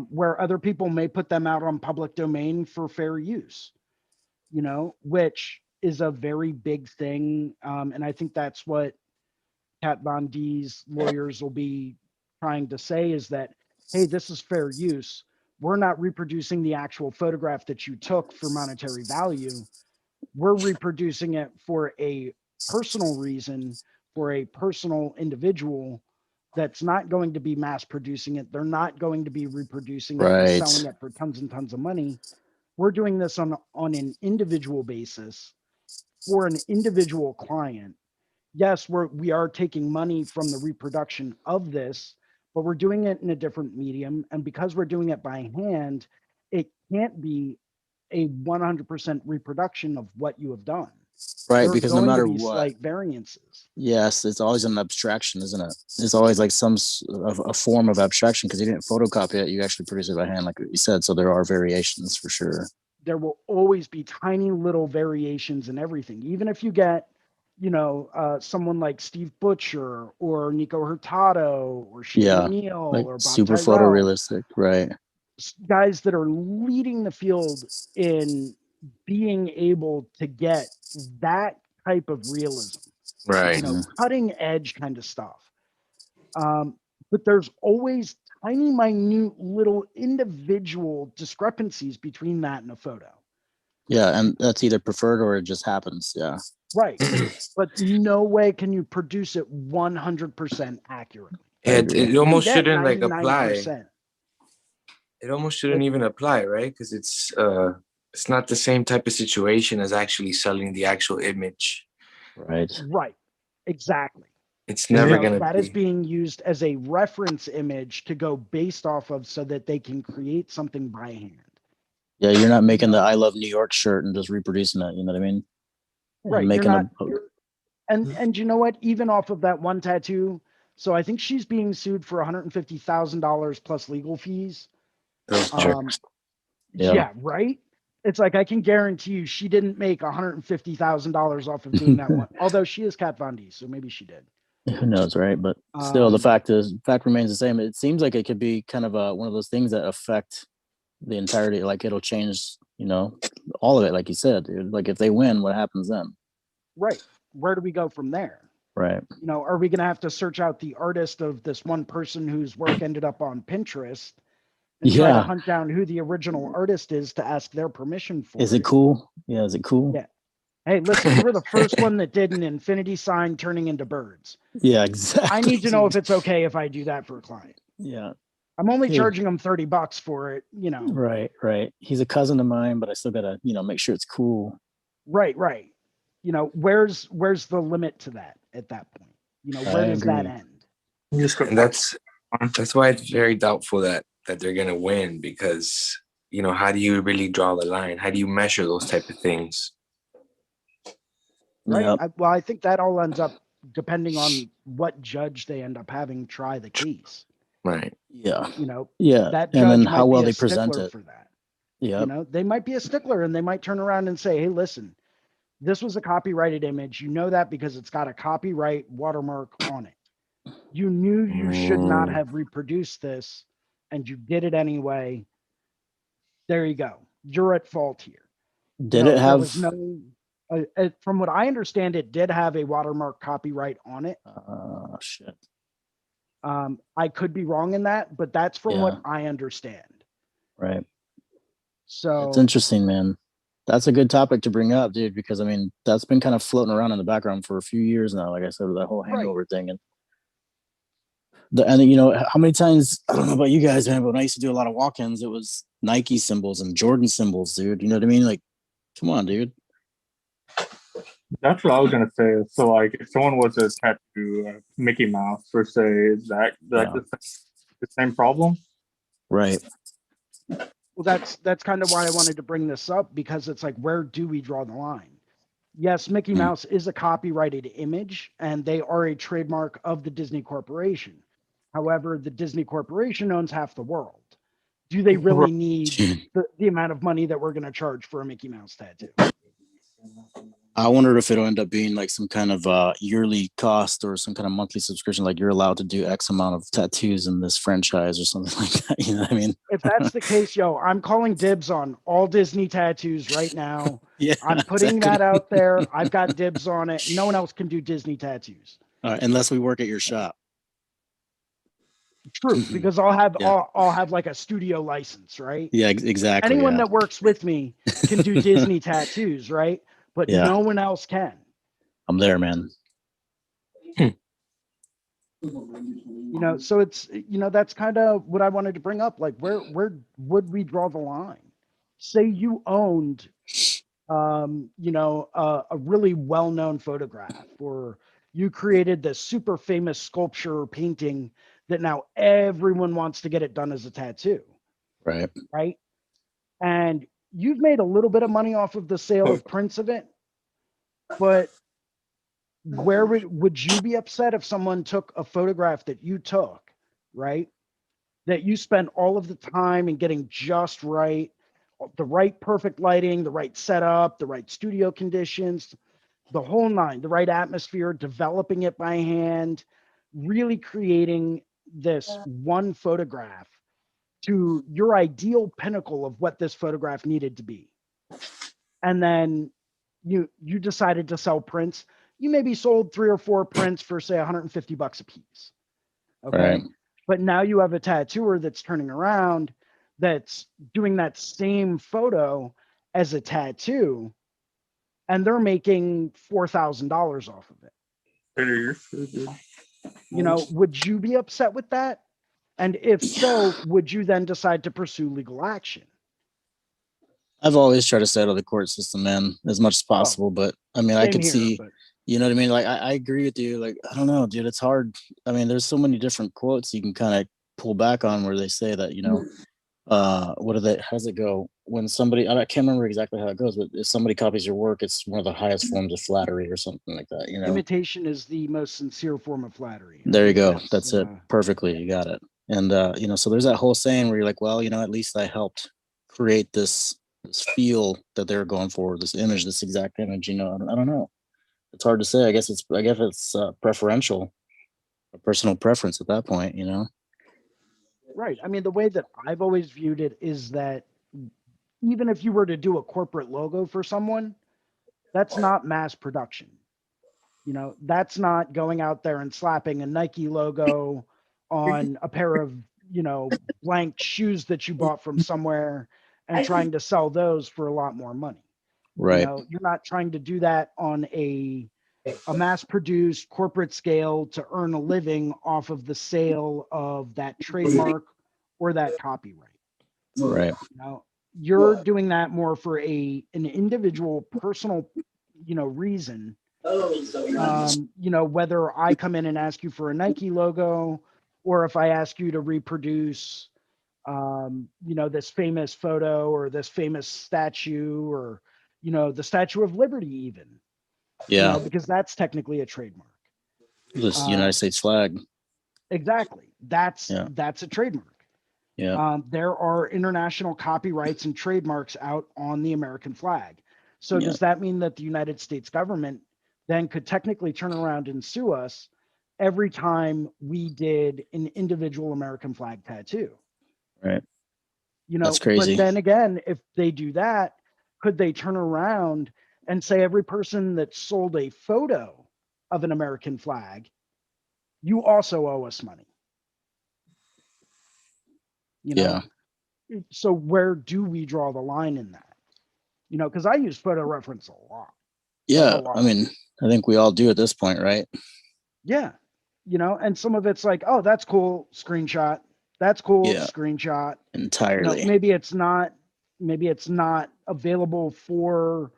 where other people may put them out on public domain for fair use, you know, which is a very big thing. And I think that's what Kat Von D's lawyers will be trying to say, is that, hey, this is fair use. We're not reproducing the actual photograph that you took for monetary value. We're reproducing it for a personal reason, for a personal individual that's not going to be mass producing it. They're not going to be reproducing it and Right. selling it for tons and tons of money. We're doing this on an individual basis for an individual client. Yes, we are taking money from the reproduction of this, but we're doing it in a different medium. And because we're doing it by hand, it can't be a 100% reproduction of what you have done. Right. There are Because no going to matter be what, slight variances. yes, it's always an abstraction, isn't it? It's always like a form of abstraction because you didn't photocopy it. You actually produce it by hand, like you said. So there are variations for sure. There will always be tiny little variations in everything. Even if you get, you know, someone like Steve Butcher or Nico Hurtado or Shane Yeah. O'Neill Like or Bob super Tyrell, photorealistic. Right. guys that are leading the field in being able to get that type of realism, Right. you know, cutting edge kind of stuff. But there's always tiny, minute little individual discrepancies between that and a photo. Yeah. And that's either preferred or it just happens. Yeah. Right. But no way can you produce it 100% accurately. It, agree. it You can almost get shouldn't like apply. 99%. It almost shouldn't even apply, right? Because it's not the same type of situation as actually selling the actual image. Right. Right. Exactly. It's You never know, gonna that is be. being used as a reference image to go based off of so that they can create something by hand. Yeah. You're not making know? the I love New York shirt and just reproducing it. You know what I mean? Right. And You're making not, a and you know what? Even off of that one tattoo, so I think she's being sued for $150,000 plus legal fees. Those jerks. Yeah, right. It's like I can guarantee you she didn't make $150,000 off of doing that one. Although she is Kat Von D, so maybe she did. who knows, right? But still, the fact remains the same. It seems like it could be kind of one of those things that affect the entirety. Like it'll change, you know, all of it. Like you said, dude. Like if they win, what happens then? Right. Where do we go from there? Right. You know, are we going to have to search out the artist of this one person whose work ended up on Pinterest and try to hunt down who the original artist is to ask their permission for it? Is it cool? Yeah. Is it cool? Yeah. Hey, listen, you were the first one that did an infinity sign turning into birds. Yeah, exactly. I need to know if it's okay if I do that for a client. Yeah. I'm only charging them $30 for it, you know. Right, right. He's a cousin of mine, but I still gotta, you know, make sure it's cool. Right, right. You know, where's the limit to that at that point? You know, where does that end? And that's why it's very doubtful that they're gonna win, because you know, how do you really draw the line? How do you measure those type of things? Right. Yep. Well, I think that all ends up depending on what judge they end up having try the case. Right. Yeah. You know, Yeah. that And judge then might how well be a they present stickler it. for that. Yeah. You know, they might be a stickler and they might turn around and say, hey, listen, this was a copyrighted image. You know that because it's got a copyright watermark on it. You knew you should not have reproduced this and you did it anyway. There you go. You're at fault here. Did it have? There was no, from what I understand, it did have a watermark copyright on it. Shit. I could be wrong in that, but that's from what I understand. Right. So it's interesting, man. That's a good topic to bring up, dude, because I mean, that's been kind of floating around in the background for a few years now. Like I said, with that whole hangover thing. And you know, how many times, I don't know about you guys, man, but when I used to do a lot of walk-ins, it was Nike symbols and Jordan symbols, dude. You know what I mean? Like, come on, dude. That's what I was gonna say. So, like, if someone was to tattoo Mickey Mouse, per se, is that Yeah. the same problem? Right. Well, that's kind of why I wanted to bring this up, because it's like, where do we draw the line? Yes, Mickey Hmm. Mouse is a copyrighted image, and they are a trademark of the Disney Corporation. However, the Disney Corporation owns half the world. Do they really need the amount of money that we're going to charge for a Mickey Mouse tattoo? I wonder if it'll end up being like some kind of yearly cost or some kind of monthly subscription, like you're allowed to do X amount of tattoos in this franchise or something like that. You know what I mean? If that's the case, yo, I'm calling dibs on all Disney tattoos right now. Yeah. I'm putting that exactly. out there. I've got dibs on it. No one else can do Disney tattoos. Unless we work at your shop. True, because I'll have Yeah. I'll have like a studio license, right? Yeah, exactly. Anyone Yeah. that works with me can do Disney tattoos, right? But Yeah. no one else can. I'm there, man. You know, so it's, you know, that's kind of what I wanted to bring up. Like, where would we draw the line? Say you owned, you know, a really well-known photograph, or you created this super famous sculpture or painting that now everyone wants to get it done as a tattoo, Right. right? And you've made a little bit of money off of the sale of prints of it, but where would you be upset if someone took a photograph that you took, right? That you spent all of the time in getting just right, the right perfect lighting, the right setup, the right studio conditions, the whole nine, the right atmosphere, developing it by hand, really creating this one photograph to your ideal pinnacle of what this photograph needed to be. And then you decided to sell prints. You maybe sold 3 or 4 prints for, say, $150 a piece. Okay. Right. But now you have a tattooer that's turning around, that's doing that same photo as a tattoo, and they're making $4,000 off of it. You know, would you be upset with that? And if so, would you then decide to pursue legal action? I've always tried to stay out of the court system, man, as much as possible. But I mean, I Same could here, see, but you know what I mean? Like, I agree with you. Like, I don't know, dude, it's hard. I mean, there's so many different quotes you can kind of pull back on where they say that, you know, how does it go? When somebody, I can't remember exactly how it goes, but if somebody copies your work, it's one of the highest forms of flattery or something like that, you know? imitation is the most sincere form of flattery. I There you think go. That's it. Perfectly. You got it. And, you know, so there's that whole saying where you're like, well, you know, at least I helped create this feel that they're going for, this image, this exact image, you know. I don't know. It's hard to say. I guess it's preferential, a personal preference at that point, you know. Right. I mean, the way that I've always viewed it is that even if you were to do a corporate logo for someone, that's not mass production. You know, that's not going out there and slapping a Nike logo on a pair of, you know, blank shoes that you bought from somewhere and trying to sell those for a lot more money. Right. You know, you're not trying to do that on a mass produced corporate scale to earn a living off of the sale of that trademark or that copyright. Right. You know, you're doing that more for an individual personal, you know, reason. You know, whether I come in and ask you for a Nike logo, or if I ask you to reproduce, you know, this famous photo or this famous statue, or, you know, the Statue of Liberty, even. Yeah. You know, because that's technically a trademark. This United States flag. Exactly. That's a trademark. Yeah. There are international copyrights and trademarks out on the American flag. So does that mean that the United States government then could technically turn around and sue us every time we did an individual American flag tattoo? Right. You know, that's crazy. But then again, if they do that, could they turn around and say every person that sold a photo of an American flag, you also owe us money? You know? Yeah. So where do we draw the line in that? You know, because I use photo reference a lot. Yeah. I mean, I think we all do at this point, right? Yeah. You know, and some of it's like, oh, that's cool, screenshot. That's cool, Yeah. screenshot. Entirely. You know, maybe it's not available for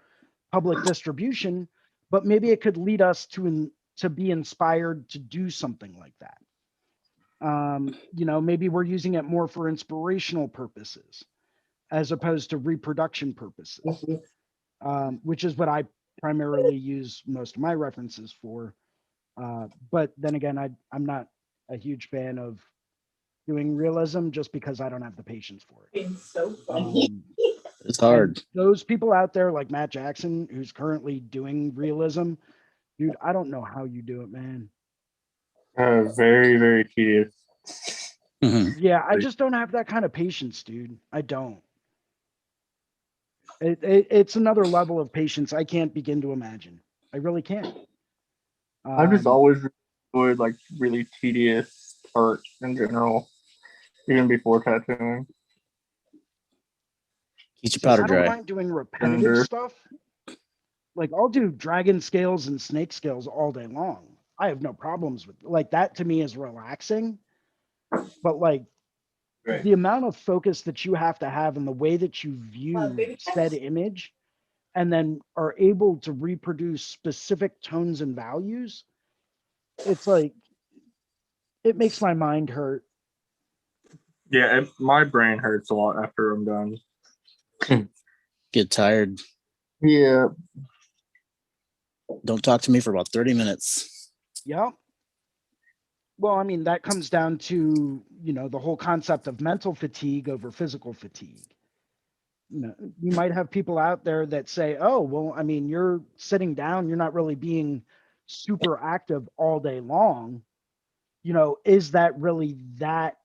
public distribution, but maybe it could lead us to be inspired to do something like that. Maybe we're using it more for inspirational purposes as opposed to reproduction purposes, which is what I primarily use most of my references for. But then again, I'm not a huge fan of doing realism just because I don't have the patience for it. It's so funny. It's hard. Those people out there like Matt Jackson, who's currently doing realism, dude, I don't know how you do it, man. Very, very tedious. Yeah, I just don't have that kind of patience, dude. I don't. It's another level of patience I can't begin to imagine. I really can't. I've just always enjoyed like really tedious art in general, even before tattooing. Keep your powder I don't dry. mind doing repetitive stuff. Like I'll do dragon scales and snake scales all day long. I have no problems with like that. To me is relaxing. But like the amount of focus that you have to have in the way that you view said image and then are able to reproduce specific tones and values, it's like it makes my mind hurt. Yeah, my brain hurts a lot after I'm done. Get tired. Yeah. Don't talk to me for about 30 minutes. Yeah. Well, I mean, that comes down to, the whole concept of mental fatigue over physical fatigue. You might have people out there that say, oh, well, I mean, you're sitting down, you're not really being super active all day long. Is that really that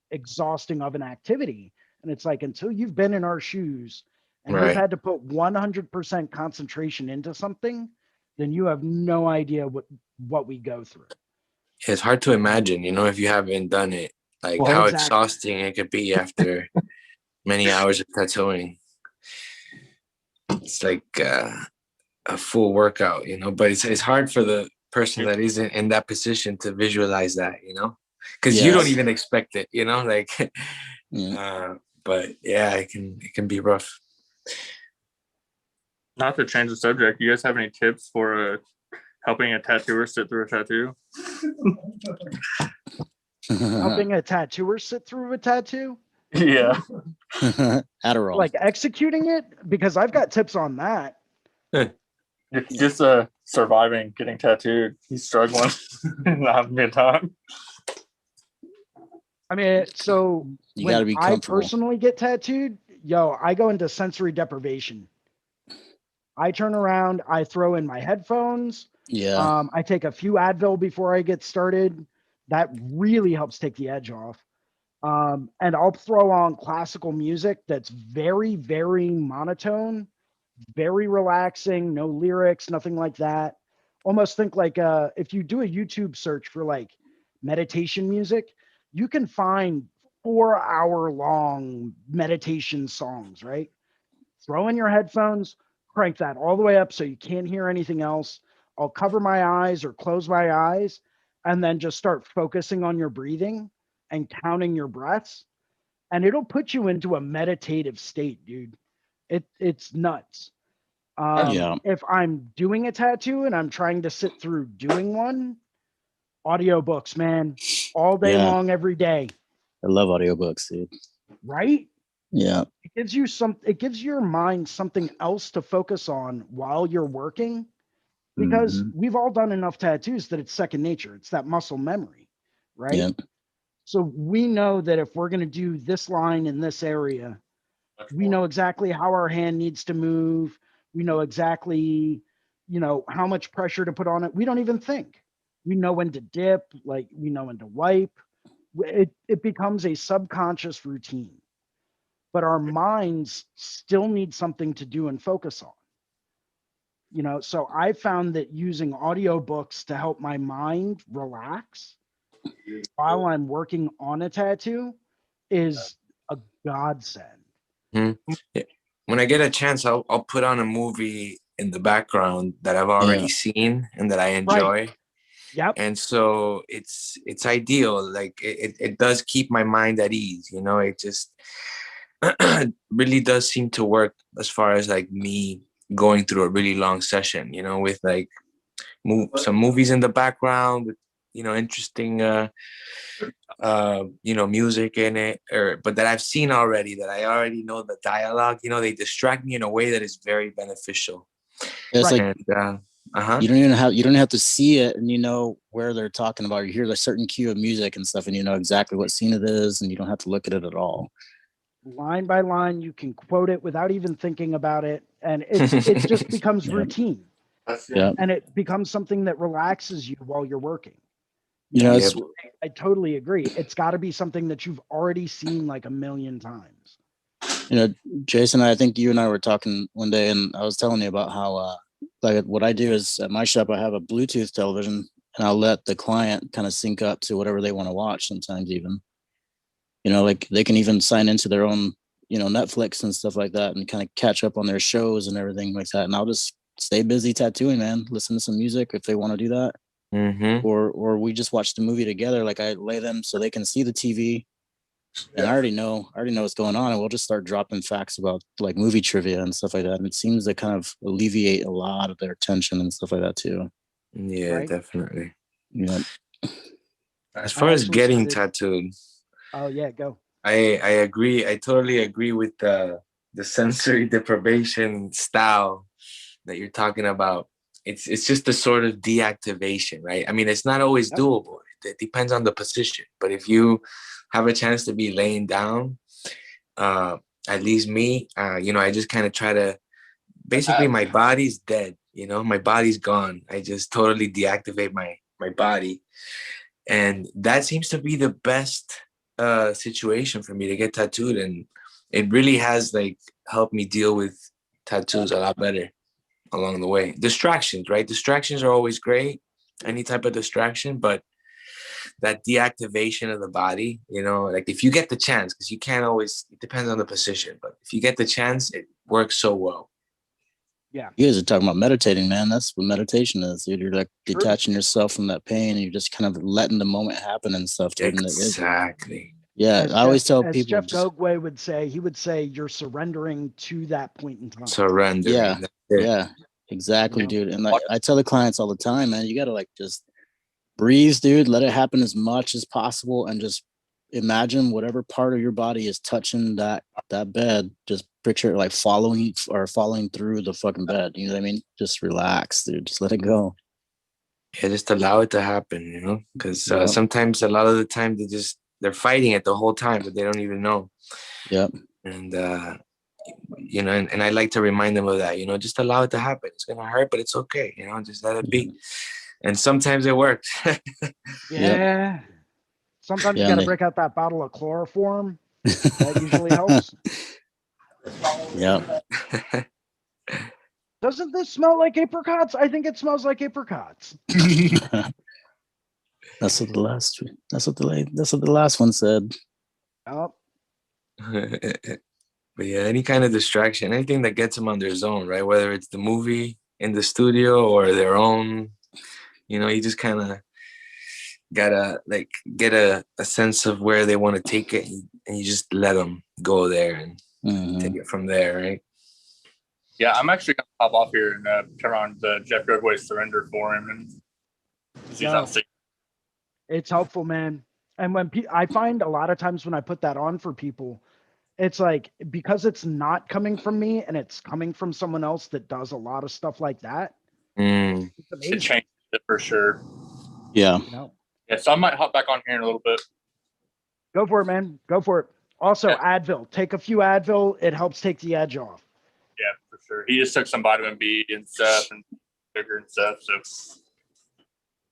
exhausting of an activity? And it's like, until you've been in our shoes and you've had to put 100% concentration into something, then you have no idea what we go through. It's hard to imagine, if you haven't done it, like how exhausting it could be after many hours of tattooing. It's like a full workout, but it's hard for the person that isn't in that position to visualize that, because you don't even expect it, but yeah, it can be rough. Not to change the subject, you guys have any tips for helping a tattooer sit through a tattoo? Helping a tattooer sit through a tattoo? Yeah. Adderall. Like executing it? Because I've got tips on that. Just surviving getting tattooed. He's struggling. Not having a good time. I mean, so you gotta be I comfortable. personally get tattooed, I go into sensory deprivation. I turn around, I throw in my headphones. Yeah. I take a few Advil before I get started. That really helps take the edge off. And I'll throw on classical music that's very, very monotone, very relaxing, no lyrics, nothing like that. Almost think like if you do a YouTube search for like meditation music, you can find 4-hour-long meditation songs, right? Throw in your headphones, crank that all the way up so you can't hear anything else. I'll cover my eyes or close my eyes and then just start focusing on your breathing and counting your breaths. And it'll put you into a meditative state, dude. It's nuts. If I'm doing a tattoo and I'm trying to sit through doing one, audiobooks, man, all day long, every day. I love audiobooks, dude. Right? Yeah. It gives your mind something else to focus on while you're working, because we've all done enough tattoos that it's second nature. It's that muscle memory, right? Yep. So we know that if we're going to do this line in this area, we know exactly how our hand needs to move. We know exactly, how much pressure to put on it. We don't even think. We know when to dip, like we know when to wipe. It becomes a subconscious routine. But our minds still need something to do and focus on. So I found that using audiobooks to help my mind relax while I'm working on a tattoo is a godsend. Yeah. When I get a chance, I'll put on a movie in the background that I've already seen and that I enjoy. Right. Yep. And so it's ideal. Like it does keep my mind at ease. It just really does seem to work as far as like me going through a really long session, with like some movies in the background with, interesting, music in it, but that I've seen already, that I already know the dialogue, they distract me in a way that is very beneficial. It's like And, you don't have to see it, and you know where they're talking about. You hear the certain cue of music and stuff, and you know exactly what scene it is, and you don't have to look at it at all. Line by line, you can quote it without even thinking about it, and it just becomes routine. Yeah, And it becomes something that relaxes you while you're working. I totally agree. It's got to be something that you've already seen like a million times. Jason, I think you and I were talking one day, and I was telling you about how like what I do is at my shop, I have a Bluetooth television, and I'll let the client kind of sync up to whatever they want to watch. Sometimes even, like they can even sign into their own, Netflix and stuff like that, and kind of catch up on their shows and everything like that. And I'll just stay busy tattooing, man. Listen to some music if they want to do that. Mm-hmm. Or we just watch the movie together. Like I lay them so they can see the TV, and I already know what's going on, and we'll just start dropping facts about like movie trivia and stuff like that. And it seems to kind of alleviate a lot of their tension and stuff like that too. Yeah, right? Definitely. Yeah. As far as getting tattooed. Oh yeah, go. I agree. I totally agree with the sensory deprivation style that you're talking about. It's just a sort of deactivation, right? I mean, it's not always doable. It depends on the position. But if you have a chance to be laying down, at least me, I just kind of try to, basically my body's dead, my body's gone. I just totally deactivate my body. And that seems to be the best situation for me to get tattooed. And it really has like helped me deal with tattoos a lot better along the way. Distractions, right? Distractions are always great, any type of distraction, but that deactivation of the body, like if you get the chance, because you can't always, it depends on the position, but if you get the chance, it works so well. Yeah. You guys are talking about meditating, man. That's what meditation is, dude. You're like detaching yourself from that pain, and you're just kind of letting the moment happen and stuff, dude. Exactly. Yeah, I always tell people. Jeff Gogway would say, you're surrendering to that point in time. Surrendering. Yeah, exactly, dude. And I tell the clients all the time, man, you got to like just breathe, dude. Let it happen as much as possible, and just imagine whatever part of your body is touching that bed. Just picture it like falling through the fucking bed. You know what I mean? Just relax, dude. Just let it go. Yeah, just allow it to happen, because sometimes, a lot of the time, they're fighting it the whole time, but they don't even know. Yep. And and I like to remind them of that. Just allow it to happen. It's gonna hurt, but it's okay. Just let it be. And sometimes it works. Yeah. Sometimes you gotta break out that bottle of chloroform. That usually helps. Yeah. Doesn't this smell like apricots? I think it smells like apricots. That's what the last one said. Oh. But yeah, any kind of distraction, anything that gets them on their zone, right? Whether it's the movie in the studio or their own, you just kind of gotta like get a sense of where they want to take it, and you just let them go there and take it from there, right? Yeah, I'm actually gonna pop off here and turn on the Jeff Gogway Surrender for him, and it's helpful, man. And when I find a lot of times when I put that on for people, it's like, because it's not coming from me and it's coming from someone else that does a lot of stuff like that. It changes it for sure. Yeah. Yeah, so I might hop back on here in a little bit. Go for it, man. Go for it. Also, Advil. Take a few Advil. It helps take the edge off. Yeah, for sure. He just took some vitamin B and stuff and sugar and stuff. So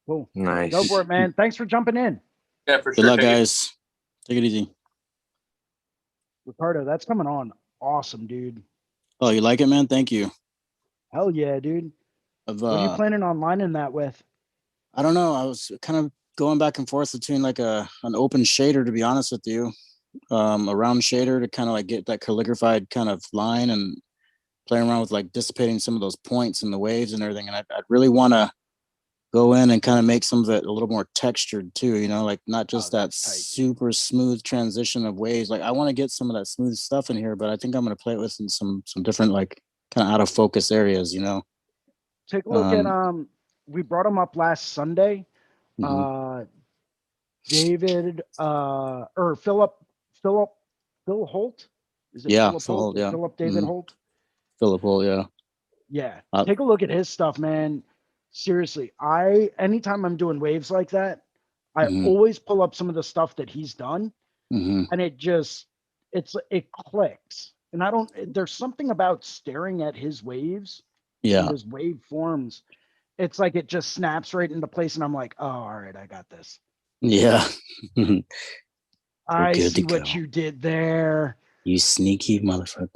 cool. Nice. Go for it, man. Thanks for jumping in. Yeah, for sure. Good luck, guys. Take it easy. Ricardo, that's coming on awesome, dude. Oh, you like it, man? Thank you. Hell yeah, dude. What are you planning on lining that with? I don't know. I was kind of going back and forth between like an open shader, to be honest with you, a round shader to kind of like get that calligraphied kind of line, and playing around with like dissipating some of those points and the waves and everything. And I'd really want to go in and kind of make some of it a little more textured too, like not just that super smooth transition of waves. Like I want to get some of that smooth stuff in here, but I think I'm going to play it with some different like kind of out of focus areas, you know. Take a look at we brought him up last Sunday. David or Phil Holt. Is it Yeah, Philip Phil Holt, or yeah. Philip David Holt? Philip Holt, yeah. Yeah. Take a look at his stuff, man. Seriously, anytime I'm doing waves like that, I always pull up some of the stuff that he's done, and it clicks. And there's something about staring at his waves and his wave forms. It's like it just snaps right into place, and I'm like, oh, all right, I got this. Yeah. I see what you did there. You sneaky motherfucker.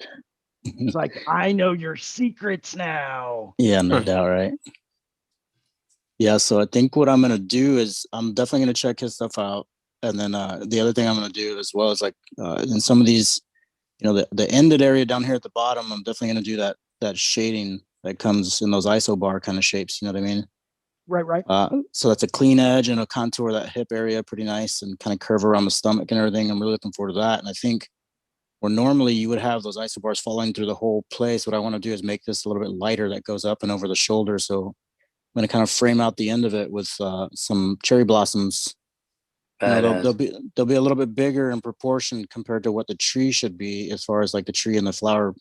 It's like, I know your secrets now. Yeah, no doubt, right? Yeah, so I think what I'm gonna do is I'm definitely gonna check his stuff out, and then the other thing I'm gonna do as well is like in some of these, you know, the ended area down here at the bottom, I'm definitely gonna do that shading that comes in those isobar kind of shapes. You know what I mean? Right. So that's a clean edge and a contour that hip area, pretty nice, and kind of curve around the stomach and everything. I'm really looking forward to that. And I think where normally you would have those isobars falling through the whole place, what I want to do is make this a little bit lighter that goes up and over the shoulder. So I'm going to kind of frame out the end of it with some cherry blossoms. You know, they'll be a little bit bigger in proportion compared to what the tree should be as far as like the tree and the flower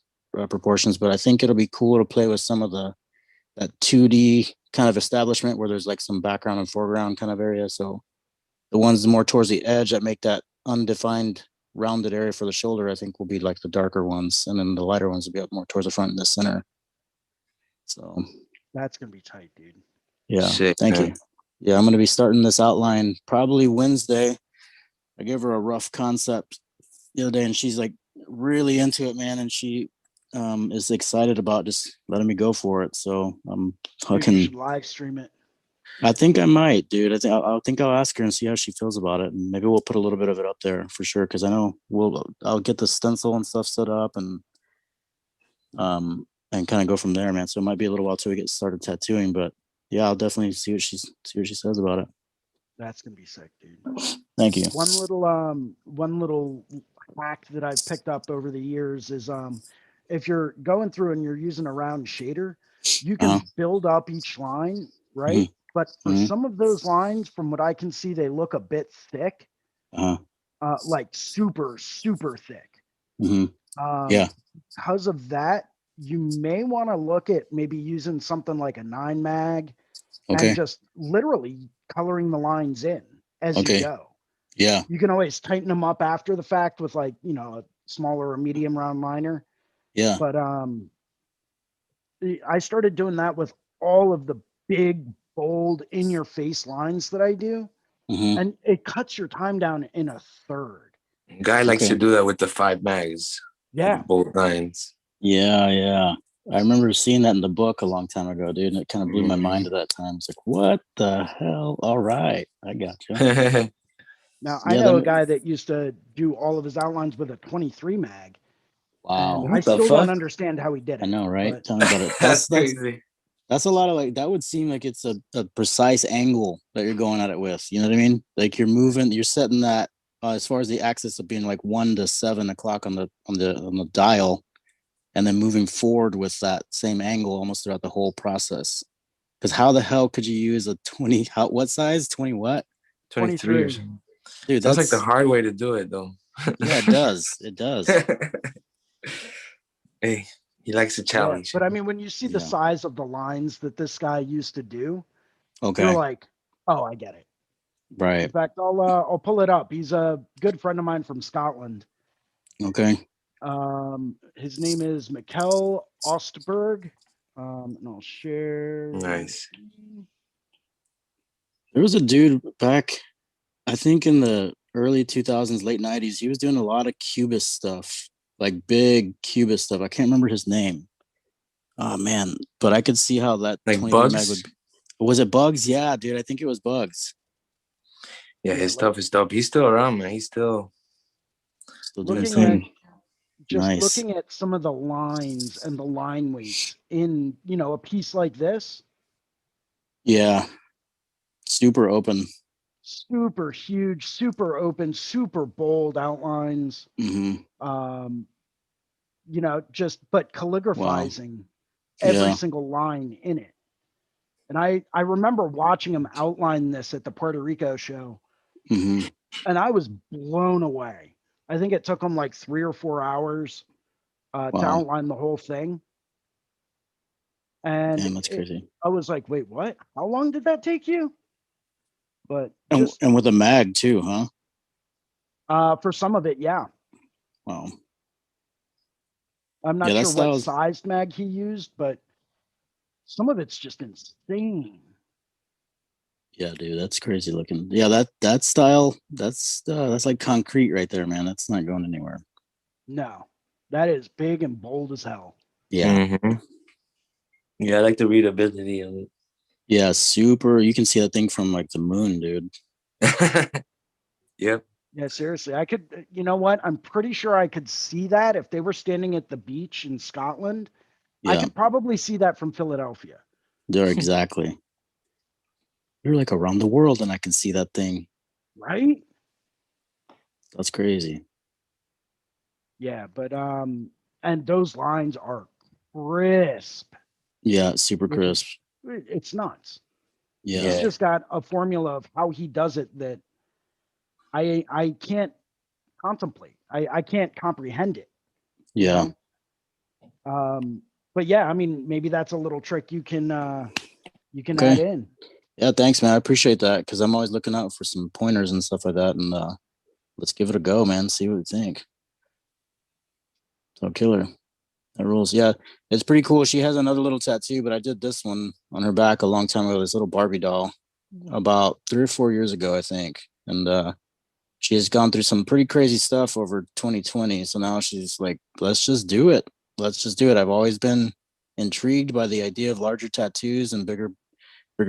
proportions. But I think it'll be cool to play with some of that 2D kind of establishment where there's like some background and foreground kind of area. So the ones more towards the edge that make that undefined rounded area for the shoulder, I think will be like the darker ones. And then the lighter ones will be up more towards the front and the center. So that's going to be tight, dude. Yeah. Thank you. Yeah. I'm going to be starting this outline probably Wednesday. I gave her a rough concept the other day and she's like really into it, man. And she is excited about just letting me go for it. So I'm fucking. You should live stream it. I think I might, dude. I think I'll ask her and see how she feels about it, and maybe we'll put a little bit of it up there for sure. Because I know I'll get the stencil and stuff set up and kind of go from there, man. So it might be a little while till we get started tattooing, but yeah, I'll definitely see what she says about it. That's gonna be sick, dude. Thank you. One little hack that I've picked up over the years is if you're going through and you're using a round shader, you can build up each line, right? But for some of those lines, from what I can see, they look a bit thick, like super, super thick. Yeah. Because of that, you may want to look at maybe using something like a 9 mag and just literally coloring the lines in as you go. Yeah. You can always tighten them up after the fact with like, you know, a smaller or medium round liner. Yeah. But I started doing that with all of the big, bold, in your face lines that I do. And it cuts your time down in a third. Guy likes to do that with the 5 mags. Yeah. Both lines. Yeah. I remember seeing that in the book a long time ago, dude. And it kind of blew my mind at that time. It's like, what the hell? All right. I got you. Now, I know a guy that used to do all of his outlines with a 23 mag. Wow. I still don't understand how he did it. I know, right? But... Tell me about it. That's crazy. That's a lot of like, that would seem like it's a precise angle that you're going at it with. You know what I mean? Like you're moving, you're setting that as far as the axis of being like 1 to 7 o'clock on the dial, and then moving forward with that same angle almost throughout the whole process. Because how the hell could you use a 20? What size? 20 what? 23 or something. Dude, that's like the hard way to do it, though. Yeah, it does. It does. Hey, he likes a challenge. Yeah, but I mean, when you see the size of the lines that this guy used to do, okay, you're like, oh, I get it. Right. In fact, I'll pull it up. He's a good friend of mine from Scotland. Okay. His name is Mikkel Ostberg. And I'll share. Nice. There was a dude back, I think in the early 2000s, late 90s. He was doing a lot of Cubist stuff, like big Cubist stuff. I can't remember his name. Oh man, but I could see how that like Bugs. Was it Bugs? Yeah, dude. I think it was Bugs. Yeah, his stuff is dope. He's still around, man. He's still doing his thing. Looking at some of the lines and the line weights in, you know, a piece like this. Yeah. Super open. Super huge, super open, super bold outlines. You but calligraphizing every single line in it. And I remember watching him outline this at the Puerto Rico show, Mm-hmm. and I was blown away. I think it took him like 3 or 4 hours to outline the whole thing. And Damn, that's crazy. I was like, wait, what? How long did that take you? But and with a mag too, huh? For some of it, yeah. Wow. I'm not sure what size mag he used, but some of it's just insane. Yeah, dude, that's crazy looking. Yeah, that style, that's like concrete right there, man. That's not going anywhere. No, that is big and bold as hell. Yeah. Mm-hmm. Yeah, I like the readability of it. Yeah, super. You can see that thing from like the moon, dude. Yep. Yeah, seriously. I could, you know what? I'm pretty sure I could see that if they were standing at the beach in Scotland. Yeah. I could probably see that from Philadelphia. They're exactly. You're like around the world and I can see that thing. Right? That's crazy. Yeah, but and those lines are crisp. Yeah, super crisp. It's nuts. Yeah. He's just got a formula of how he does it that I can't contemplate. I can't comprehend it. Yeah. But yeah, I mean, maybe that's a little trick you can add in. Yeah, thanks, man. I appreciate that because I'm always looking out for some pointers and stuff like that. And let's give it a go, man. See what you think. So killer. That rules. Yeah, it's pretty cool. She has another little tattoo, but I did this one on her back a long time ago. This little Barbie doll about 3 or 4 years ago, I think. And she has gone through some pretty crazy stuff over 2020. So now she's like, let's just do it. Let's just do it. I've always been intrigued by the idea of larger tattoos and bigger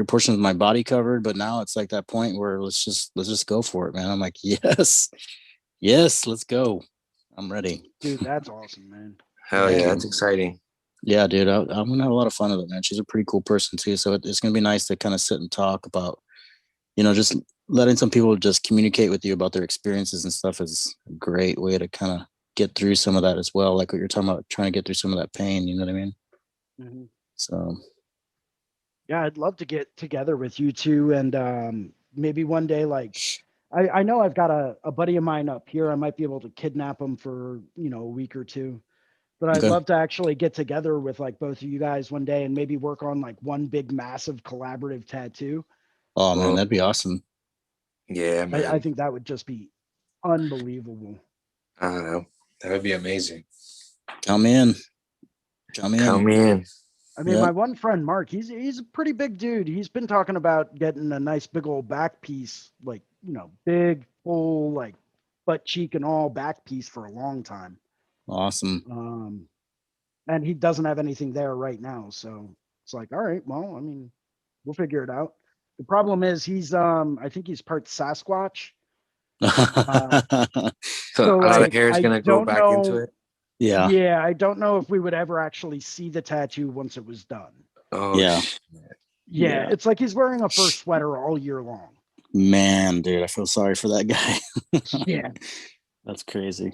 portions of my body covered, but now it's like that point where let's just go for it, man. I'm like, yes, let's go. I'm ready. Dude, that's awesome, man. Hell yeah, that's exciting. Yeah, dude, I'm gonna have a lot of fun with it, man. She's a pretty cool person too, so it's gonna be nice to kind of sit and talk about, just letting some people just communicate with you about their experiences and stuff is a great way to kind of get through some of that as well. Like what you're talking about, trying to get through some of that pain. You know what I mean? Mm-hmm. So. Yeah, I'd love to get together with you two, and maybe one day, like, I know I've got a buddy of mine up here. I might be able to kidnap him for a week or two, but I'd love to actually get together with like both of you guys one day and maybe work on like one big massive collaborative tattoo. Oh man, that'd be awesome. Yeah, man. I think that would just be unbelievable. I don't know. That would be amazing. Come in. I mean, my one friend, Mark, he's a pretty big dude. He's been talking about getting a nice big old back piece, like, big, full, like butt cheek and all back piece for a long time. Awesome. And he doesn't have anything there right now. So it's like, all right, well, I mean, we'll figure it out. The problem is he's, I think he's part Sasquatch. So a lot of hair is going to go back into it. Yeah. Yeah, I don't know if we would ever actually see the tattoo once it was done. Oh, yeah. Yeah, it's like he's wearing a fur sweater all year long. Man, dude, I feel sorry for that guy. Yeah. That's crazy.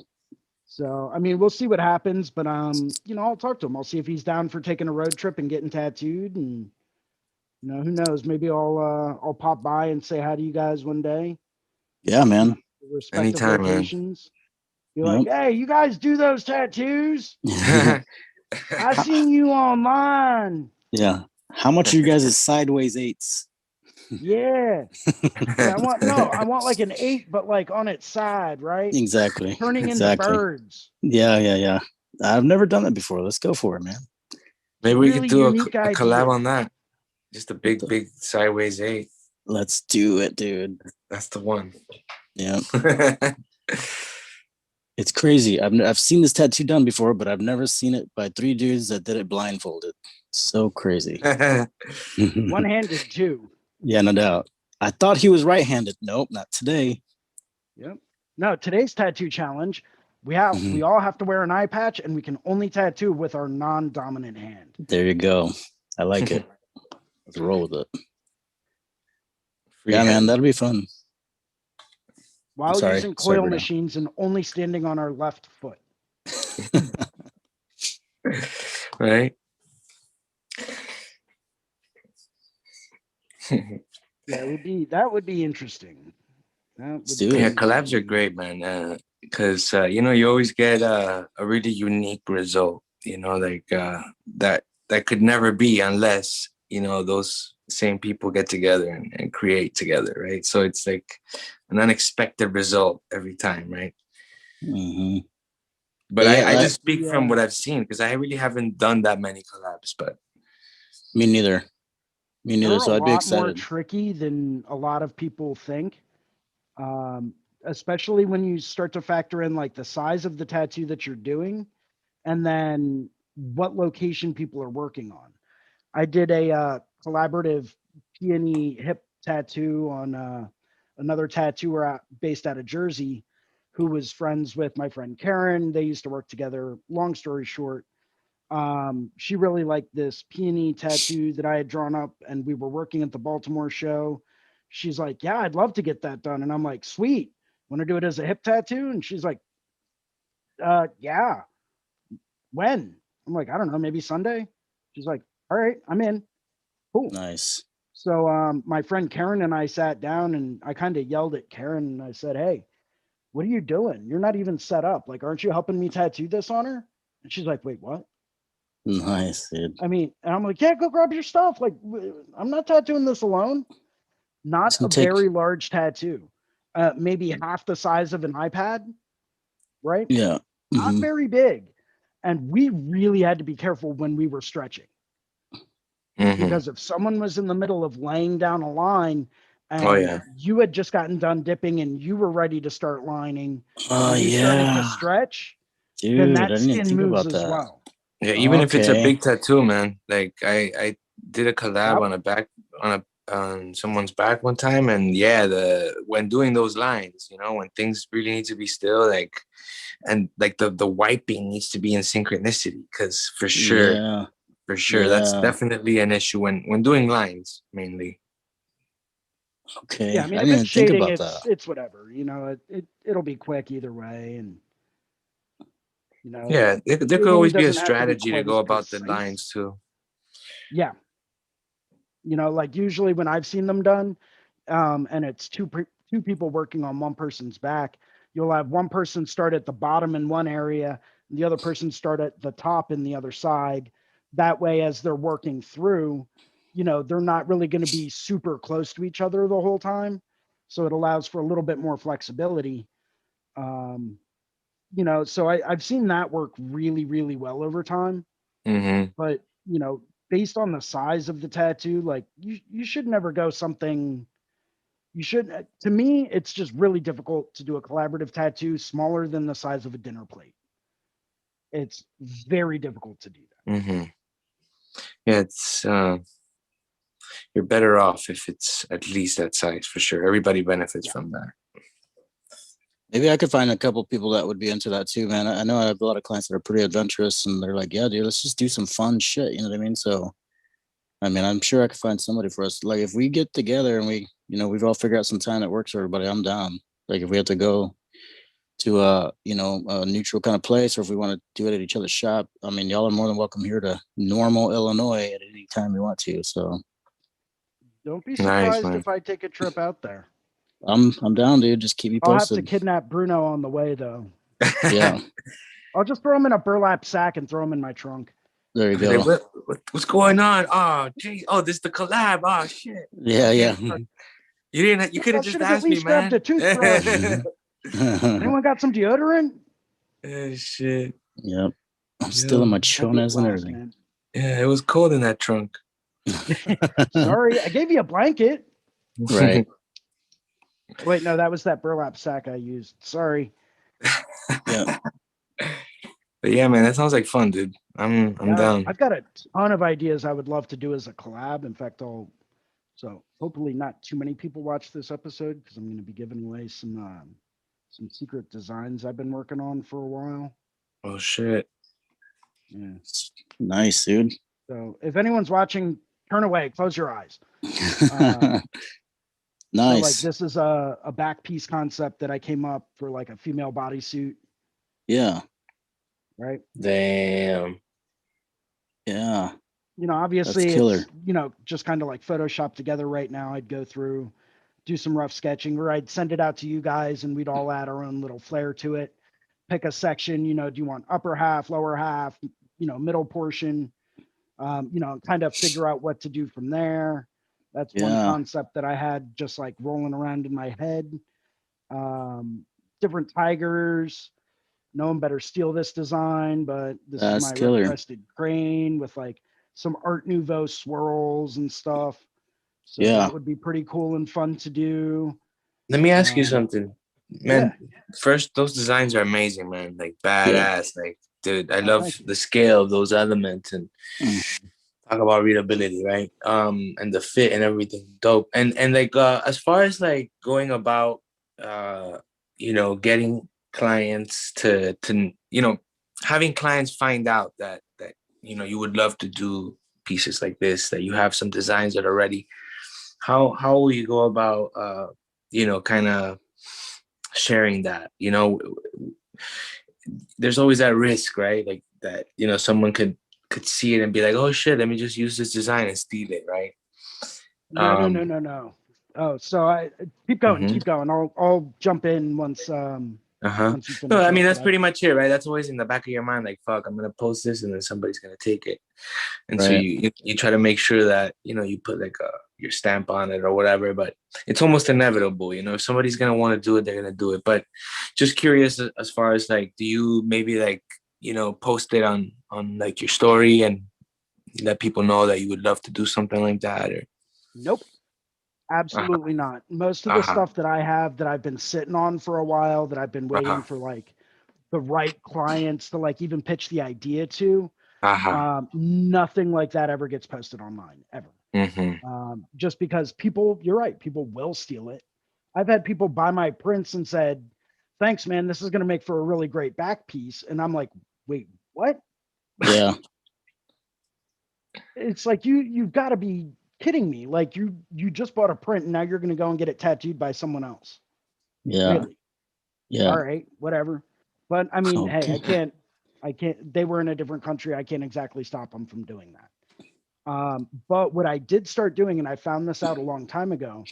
So, I mean, we'll see what happens, but I'll talk to him. I'll see if he's down for taking a road trip and getting tattooed, and who knows? Maybe I'll pop by and say hi to you guys one day. Yeah, man. Anytime, locations. Be like, hey, you guys do those tattoos? I seen you online. Yeah. How much are you guys' sideways 8s? Yeah. I want like an 8, but like on its side, right? Exactly. Turning into birds. Yeah. I've never done that before. Let's go for it, man. Maybe we could do a collab on that. Just a big sideways 8. Let's do it, dude. That's the one. Yeah. It's crazy. I've seen this tattoo done before, but I've never seen it by 3 dudes that did it blindfolded. So crazy. One-handed too. Yeah, no doubt. I thought he was right-handed. Nope, not today. Yep. No, today's tattoo challenge, we all have to wear an eye patch, and we can only tattoo with our non-dominant hand. There you go. I like it. Let's roll with it. Yeah, man, that'll be fun. While using coil machines and only standing on our left foot. Right? Yeah, that would be interesting. Let's do Yeah, it. collabs are great, man. Because you know, you always get a really unique result. You know, like that could never be unless you know those same people get together and create together, right? So it's like an unexpected result every time, right? Hmm. But Yeah, I just speak from Yeah. what I've seen because I really haven't done that many collabs. But me neither. Me They're neither. a So I'd be lot more excited. tricky than a lot of people think. Um, Especially when you start to factor in like the size of the tattoo that you're doing and then what location people are working on. I did a collaborative peony hip tattoo on another tattooer based out of Jersey who was friends with my friend Karen. They used to work together. Long story short, she really liked this peony tattoo that I had drawn up, and we were working at the Baltimore show. She's like, "Yeah, I'd love to get that done," and I'm like, "Sweet, want to do it as a hip tattoo?" And she's like, "Yeah, when?" I'm like, "I don't know, maybe Sunday." She's like, "All right, I'm in." Cool. Nice. So my friend Karen and I sat down, and I kind of yelled at Karen, and I said, "Hey, what are you doing? You're not even set up. Like, aren't you helping me tattoo this on her?" And she's like, "Wait, what?" Nice, dude. I mean, and I'm like, "Yeah, go grab your stuff. Like, I'm not tattooing this alone." Not It's a gonna take. very large tattoo, maybe half the size of an iPad, right? Yeah. Not Hmm. very big. And we really had to be careful when we were stretching mhm. because if someone was in the middle of laying down a line Oh and yeah, you had just gotten done dipping and you were ready to start lining Oh and you started to yeah, stretch, then dude. I that didn't even skin think moves about as that. well. yeah. Even if it's a Okay. big tattoo, man. Like I did a collab Yep. on a back on someone's back one time, and yeah, the when doing those lines, you know, when things really need to be still, like and like the wiping needs to be in synchronicity, because Yeah. for sure, that's Yeah. definitely an issue when doing lines mainly. Yeah, Okay. I I mean, if didn't it's even think shading, about that. it's whatever. You know, it'll be quick either way, and you know, Yeah, there could shading always be a doesn't have to be strategy to quite go as about the precise. lines too. Yeah, you know, like usually when I've seen them done, and it's two people working on one person's back, you'll have one person start at the bottom in one area, and the other person start at the top in the other side. That way, as they're working through, you know, they're not really going to be super close to each other the whole time, so it allows for a little bit more flexibility. Um, you know, so I've seen that work really, really well over time. Mm-hmm. But you know, based on the size of the tattoo, like you should never go something. You should. To me, it's just really difficult to do a collaborative tattoo smaller than the size of a dinner plate. It's very difficult to do that. Mm-hmm. Yeah, it's you're better off if it's at least that size for sure. Everybody benefits Yeah. from that. Maybe I could find a couple people that would be into that too, man. I know I have a lot of clients that are pretty adventurous and they're like, yeah, dude, let's just do some fun shit. You know what I mean? So, I mean, I'm sure I could find somebody for us. Like if we get together and we, you know, we've all figured out some time that works for everybody, I'm down. Like if we have to go to a, you know, a neutral kind of place or if we want to do it at each other's shop, I mean, y'all are more than welcome here to Normal, Illinois at any time you want to. So Don't be Nice, surprised man. if I take a trip out there. I'm down, dude. Just keep me I'll have to posted. kidnap Bruno on the way, though. Yeah, I'll just throw him in a burlap sack and throw him in my trunk. there you Like, go. what's going on? Oh, gee. Oh, this is the collab. Oh, shit. Yeah, yeah. You didn't. You could I have just should have at asked me, least grabbed a man. toothbrush. Anyone got some deodorant? Shit. Yep. I'm still in my That'd be a chonas and blast, everything. man. Yeah, it was cold in that trunk. Sorry, I gave you a blanket. Right. Wait, no, that was that burlap sack I used. Sorry. Yeah. But yeah, man, that sounds like fun, dude. I'm Yeah, down. I've got a ton of ideas I would love to do as a collab. In fact, so hopefully not too many people watch this episode because I'm going to be giving away some secret designs I've been working on for a while. Oh shit. Yeah. Nice, dude. So if anyone's watching, turn away, close your eyes. So like Nice. this is a back piece concept that I came up for like a female bodysuit, Yeah. right? Damn. Yeah. Obviously killer. it's, just kind of like Photoshop together right now. I'd go through, do some rough sketching where I'd send it out to you guys and we'd all add our own little flair to it. Pick a section, do you want upper half, lower half, middle portion, kind of figure out what to do from there. That's one Yeah. concept that I had just like rolling around in my head. Different tigers. No one better steal this design, but this is That's my killer. requested grain with like some Art Nouveau swirls and stuff. So Yeah. that would be pretty cool and fun to do. Let me ask you Um, something, man. First, those designs are amazing, man. Like badass. Like, dude, I love thank you. the scale of those elements and Mm. talk about readability, right? And the fit and everything, dope. And like, as far as like going about, getting clients to having clients find out that you would love to do pieces like this, that you have some designs that are ready. How will you go about, kind of sharing that? There's always that risk, right? Like that, someone could see it and be like, oh shit, let me just use this design and steal it, right? No. Oh, so I keep going, Mhm. keep going. I'll jump in once once you No, finish I up. mean, but that's pretty much it, right? That's always in the back of your mind, like, fuck, I'm gonna post this and then somebody's gonna take it. And so Right. you try to make sure that, you put like your stamp on it or whatever, but it's almost inevitable, if somebody's gonna want to do it, they're gonna do it. But just curious, as far as like, do you maybe like, post it on like your story and let people know that you would love to do something like that? Or Nope. Absolutely not. Most of the uh-huh, stuff that I have that I've been sitting on for a while, that I've been uh-huh, waiting for like the right clients to like even pitch the idea to, uh-huh. nothing like that ever gets posted online ever. Mm-hmm. Just because people, you're right, people will steal it. I've had people buy my prints and said, "Thanks, man. This is going to make for a really great back piece." And I'm like, "Wait, what?" Yeah. It's like you've got to be kidding me. Like you just bought a print and now you're going to go and get it tattooed by someone else. Yeah. Really? Yeah. All right, whatever. But I mean, hey, Okay. I can't, they were in a different country. I can't exactly stop them from doing that. But what I did start doing, and I found this out a long time ago,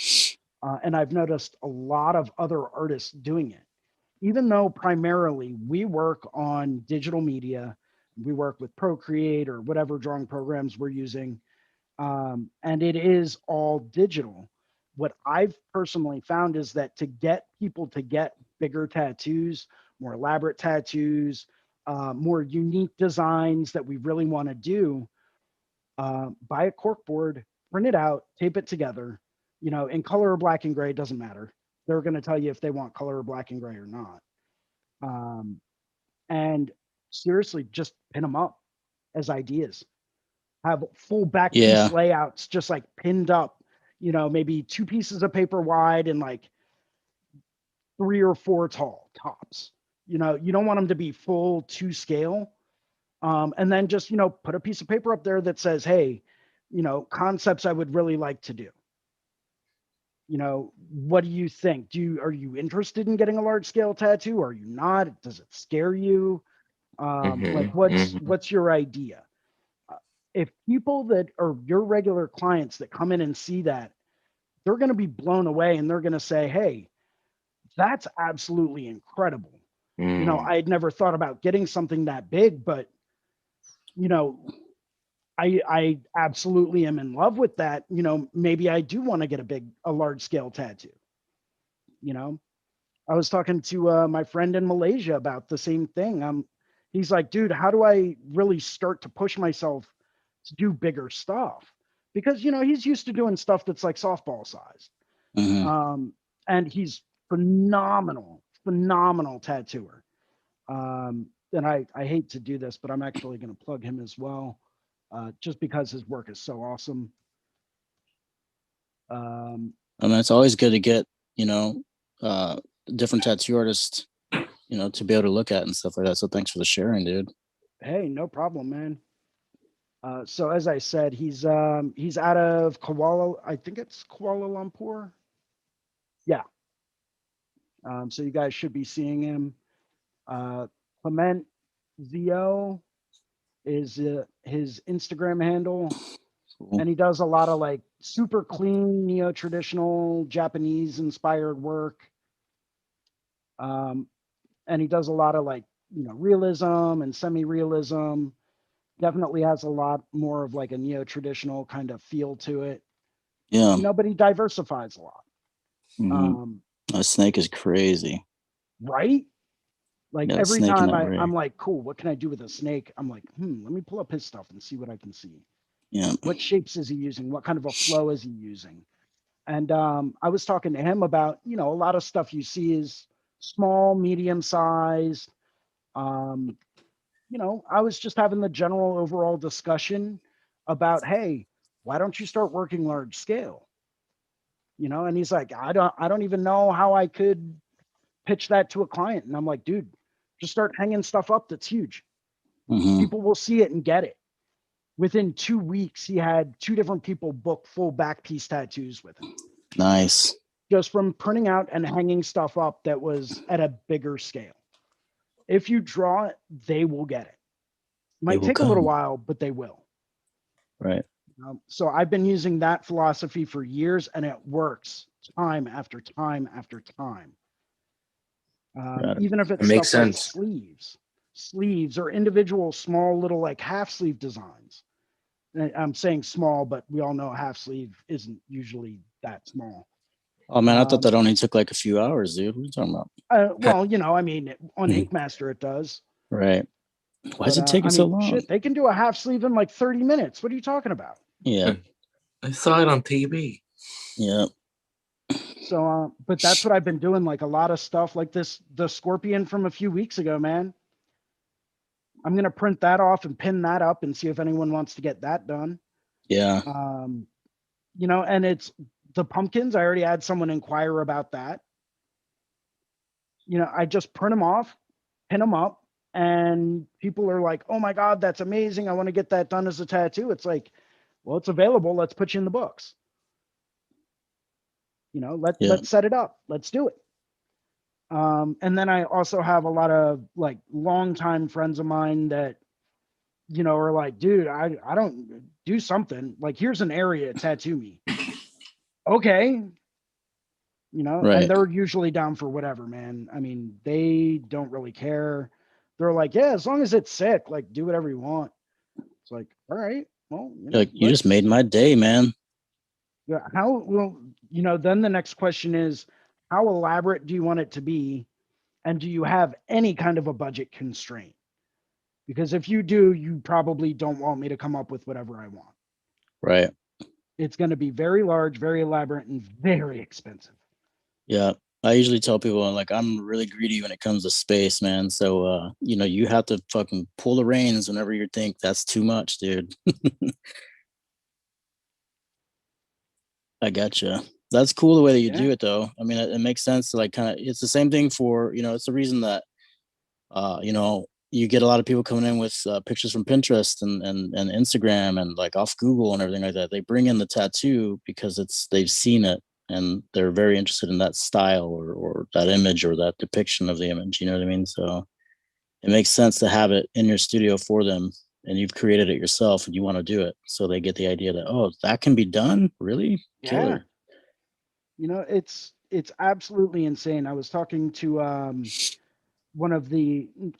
and I've noticed a lot of other artists doing it, even though primarily we work on digital media, we work with Procreate or whatever drawing programs we're using, and it is all digital. What I've personally found is that to get people to get bigger tattoos, more elaborate tattoos, more unique designs that we really want to do, buy a cork board, print it out, tape it together, in color or black and gray, doesn't matter. They're going to tell you if they want color or black and gray or not. And seriously, just pin them up as ideas. Have full back piece Yeah. layouts just like pinned up, maybe 2 pieces of paper wide and like 3 or 4 tall tops. You don't want them to be full to scale. And then just, put a piece of paper up there that says, hey, concepts I would really like to do. What do you think? Are you interested in getting a large scale tattoo? Are you not? Does it scare you? Like what's your idea? If people that are your regular clients that come in and see that, they're going to be blown away and they're going to say, hey, that's absolutely incredible. I had never thought about getting something that big, but I absolutely am in love with that. Maybe I do want to get a large scale tattoo. I was talking to my friend in Malaysia about the same thing. He's like, dude, how do I really start to push myself to do bigger stuff? Because he's used to doing stuff that's like softball size. Mhm. And he's phenomenal tattooer. And I hate to do this, but I'm actually going to plug him as well, just because his work is so awesome. I mean, it's always good to get, different tattoo artists, to be able to look at and stuff like that. So thanks for the sharing, dude. Hey, no problem, man. So as I said, he's out of I think it's Kuala Lumpur. Yeah. So you guys should be seeing him. Clement Zio. is his Instagram handle. Cool. And he does a lot of like super clean, neo-traditional Japanese inspired work. And he does a lot of like, realism and semi-realism. Definitely has a lot more of like a neo-traditional kind of feel to it. Yeah. But he diversifies a lot. Mhm. A snake is crazy. Right? Like Yeah, every snake in time that ray. I'm like, cool, what can I do with a snake? I'm like, let me pull up his stuff and see what I can see. Yeah. What shapes is he using? What kind of a flow is he using? And I was talking to him about, a lot of stuff you see is small, medium sized. I was just having the general overall discussion about, hey, why don't you start working large scale? And he's like, I don't even know how I could pitch that to a client. And I'm like, dude, just start hanging stuff up that's huge. Mhm. People will see it and get it. Within 2 weeks, he had 2 different people book full back piece tattoos with him. Nice. Just from printing out and hanging stuff up that was at a bigger scale. If you draw it, they will get it. Might will take a little come. while, but they will. Right. So I've been using that philosophy for years, and it works time after time after time. Got it. Even if it's It makes stuff like sense. sleeves or individual small little like half sleeve designs. And I'm saying small, but we all know a half sleeve isn't usually that small. Oh man, I thought that only took like a few hours, dude. What are you talking about? Well, I mean, on Ink Master it does. Right. Why is it But, taking so long? Shit, they can do a half sleeve in like 30 minutes. What are you talking about? Yeah. I saw it on TV. Yeah. So, but that's what I've been doing. Like a lot of stuff like this, the Scorpion from a few weeks ago, man. I'm going to print that off and pin that up and see if anyone wants to get that done. Yeah. And it's the pumpkins. I already had someone inquire about that. I just print them off, pin them up, and people are like, oh my God, that's amazing. I want to get that done as a tattoo. It's like, well, it's available. Let's put you in the books. Let's set it up. Let's do it. And then I also have a lot of like longtime friends of mine that, are like, dude, I don't do something like, here's an area, tattoo me. Okay. Right. And they're usually down for whatever, man. I mean, they don't really care. They're like, yeah, as long as it's sick, like do whatever you want. It's like, all right, well, Like you just made my day, man. Yeah. Then the next question is, how elaborate do you want it to be? And do you have any kind of a budget constraint? Because if you do, you probably don't want me to come up with whatever I want. Right. It's going to be very large, very elaborate, and very expensive. Yeah. I usually tell people like I'm really greedy when it comes to space, man. So you have to fucking pull the reins whenever you think that's too much, dude. I gotcha. That's cool the way that you do it though. I mean, it makes sense to like kind of, it's the same thing for, it's the reason that, you get a lot of people coming in with pictures from Pinterest and Instagram and like off Google and everything like that. They bring in the tattoo because they've seen it and they're very interested in that style or that image or that depiction of the image. You know what I mean? So it makes sense to have it in your studio for them, and you've created it yourself and you want to do it. So they get the idea that, oh, that can be done. Really? Killer. It's absolutely insane. I was talking to one of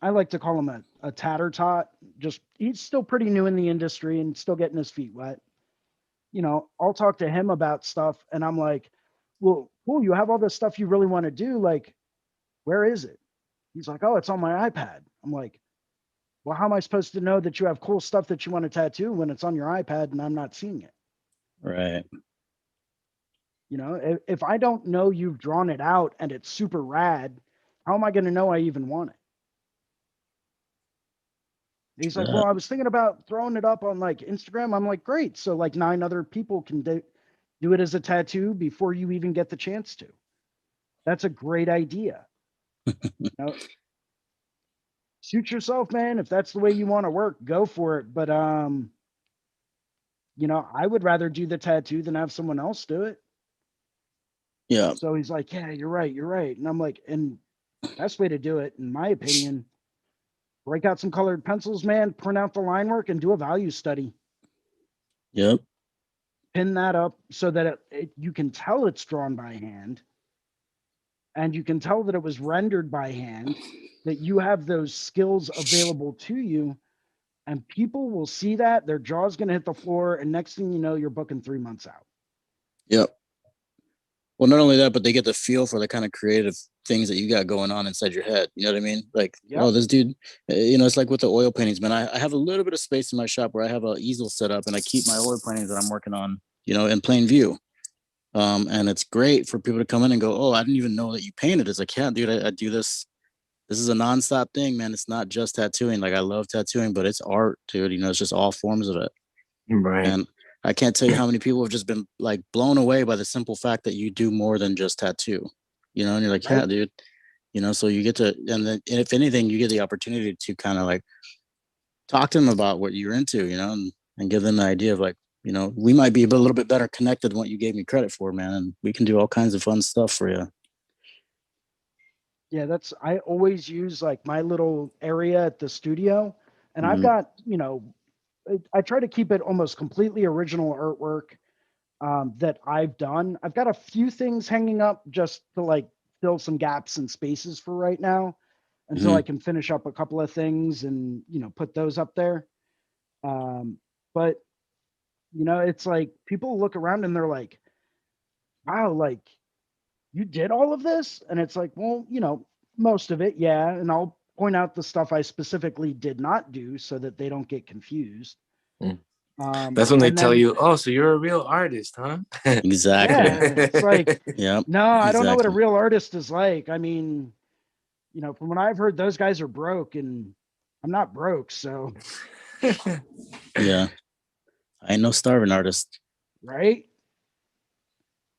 I like to call him a tatter tot. Just he's still pretty new in the industry and still getting his feet wet. I'll talk to him about stuff and I'm like, well, cool, you have all this stuff you really want to do. Like, where is it? He's like, oh, it's on my iPad. I'm like, well, how am I supposed to know that you have cool stuff that you want to tattoo when it's on your iPad and I'm not seeing it? Right. If I don't know you've drawn it out and it's super rad, how am I going to know I even want it? He's like, well, I was thinking about throwing it up on like Instagram. I'm like, great. So like 9 other people can do it as a tattoo before you even get the chance to. That's a great idea. Shoot yourself, man. If that's the way you want to work, go for it. But, I would rather do the tattoo than have someone else do it. Yeah. So he's like, yeah, you're right. And I'm like, and best way to do it, in my opinion, break out some colored pencils, man, print out the line work and do a value study. Yep. Pin that up so that you can tell it's drawn by hand, and you can tell that it was rendered by hand, that you have those skills available to you, and people will see that, their jaw's going to hit the floor, and next thing you know, you're booking 3 months out. Yep. Well, not only that, but they get the feel for the kind of creative things that you got going on inside your head. You know what I mean? Like, Yep. oh, this dude, you know, it's like with the oil paintings, man. I have a little bit of space in my shop where I have an easel set up and I keep my oil paintings that I'm working on, you know, in plain view. And it's great for people to come in and go, oh, I didn't even know that you painted. It's like, yeah, dude, I do this. This is a nonstop thing, man. It's not just tattooing. Like, I love tattooing, but it's art, dude. You know, it's just all forms of it. Right. And I can't tell you how many people have just been like blown away by the simple fact that you do more than just tattoo, you know, and you're like, Right. yeah, dude, you know, so you get to, and then if anything, you get the opportunity to kind of like talk to them about what you're into, you know, and give them the idea of like, you know, we might be a little bit better connected than what you gave me credit for, man. And we can do all kinds of fun stuff for you. Yeah, I always use like my little area at the studio, and I've Mhm. got, you know, I try to keep it almost completely original artwork that I've done. I've got a few things hanging up just to like fill some gaps and spaces for right now until Mhm. I can finish up a couple of things and, you know, put those up there. But, you know, it's like people look around and they're like, wow, like you did all of this? And it's like, well, you know, most of it, yeah. And I'll point out the stuff I specifically did not do so that they don't get confused. Mm. That's when they And tell then, you, oh, so you're a real artist, huh? Exactly. yeah, it's like, Yep. no, I don't know what a Exactly. real artist is like. I mean, you know, from what I've heard, those guys are broke, and I'm not broke. So, Yeah. I ain't no starving artist. right.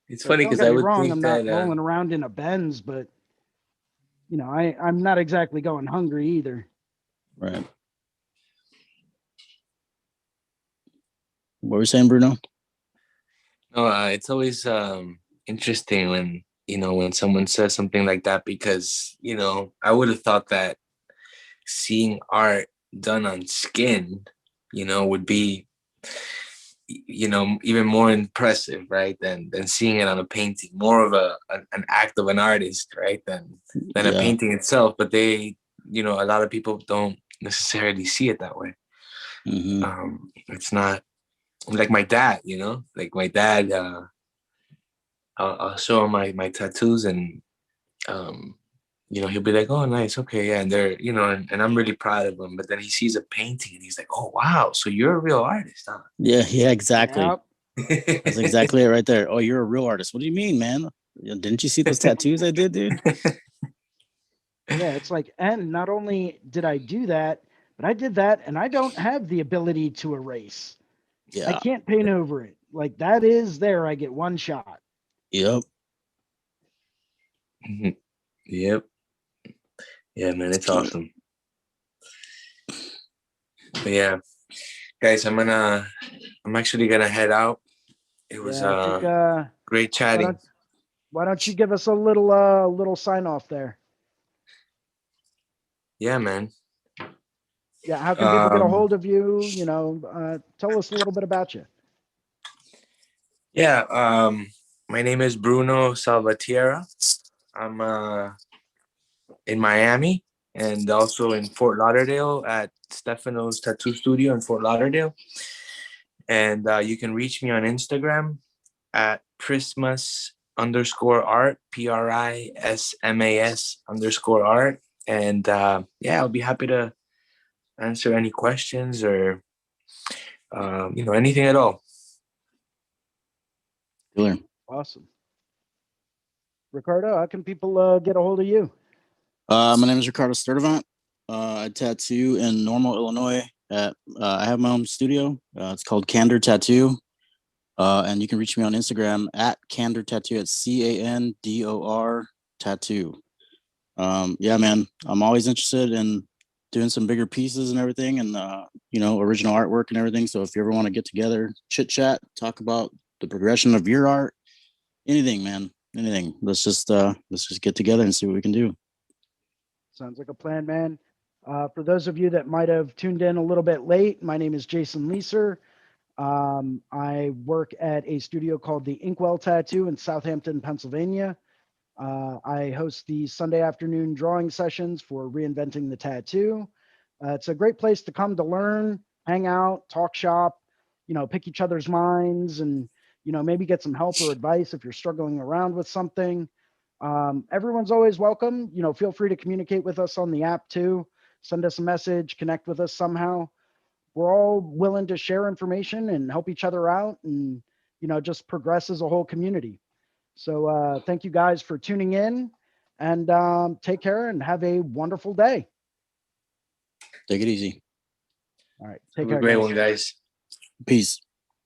It's Like, funny don't because get I me would wrong. think I'm that not rolling around in a Benz, but, you know, I'm not exactly going hungry either. Right. What were you saying, Bruno? no, it's always interesting when when someone says something like that, because I would have thought that seeing art done on skin would be even more impressive, right, than seeing it on a painting. More of an act of an artist, right, than a Yeah. painting itself. But they a lot of people don't necessarily see it that way. Mm-hmm. It's not like my dad, like my dad, I'll show him my tattoos, and he'll be like, oh, nice, okay, yeah, and they're and I'm really proud of him. But then he sees a painting and he's like, oh wow, so you're a real artist, huh? Yeah, exactly. Yep. That's exactly it right there. Oh, you're a real artist. What do you mean, man? Didn't you see those tattoos I did, dude? Yeah, it's like, and not only did I do that, but I did that, and I don't have the ability to erase. I Yeah. can't paint over it. Like, that is there. I get one shot. Yep. Yep. Yeah, man, it's awesome. But yeah, guys, I'm actually gonna head out. It was Yeah, I think, great chatting. why don't you give us a little sign off there? Yeah, man. Yeah, how can people get a hold of you? Tell us a little bit about you. Yeah, my name is Bruno Salvatierra. I'm in Miami and also in Fort Lauderdale at Stefano's Tattoo Studio in Fort Lauderdale. And you can reach me on Instagram at Prismas_art, PRISMAS_art. And yeah, I'll be happy to answer any questions or anything at all. Killer. Awesome. Ricardo, how can people get a hold of you? My name is Ricardo Sturdivant. I tattoo in Normal, Illinois. I have my own studio. It's called Candor Tattoo. And you can reach me on Instagram at Candor Tattoo. It's CANDOR Tattoo. Yeah, man, I'm always interested in doing some bigger pieces and everything, and original artwork and everything. So if you ever want to get together, chit chat, talk about the progression of your art, anything, man, anything. Let's just get together and see what we can do. Sounds like a plan, man. For those of you that might have tuned in a little bit late, my name is Jason Leeser. I work at a studio called the Inkwell Tattoo in Southampton, Pennsylvania. I host the Sunday afternoon drawing sessions for Reinventing the Tattoo. It's a great place to come to learn, hang out, talk shop, pick each other's minds, and maybe get some help or advice if you're struggling around with something. Everyone's always welcome. Feel free to communicate with us on the app too. Send us a message, connect with us somehow. We're all willing to share information and help each other out and, just progress as a whole community. So thank you guys for tuning in, and take care and have a wonderful day. Take it easy. All right. Have Take a care. great Guys. one, guys. Peace.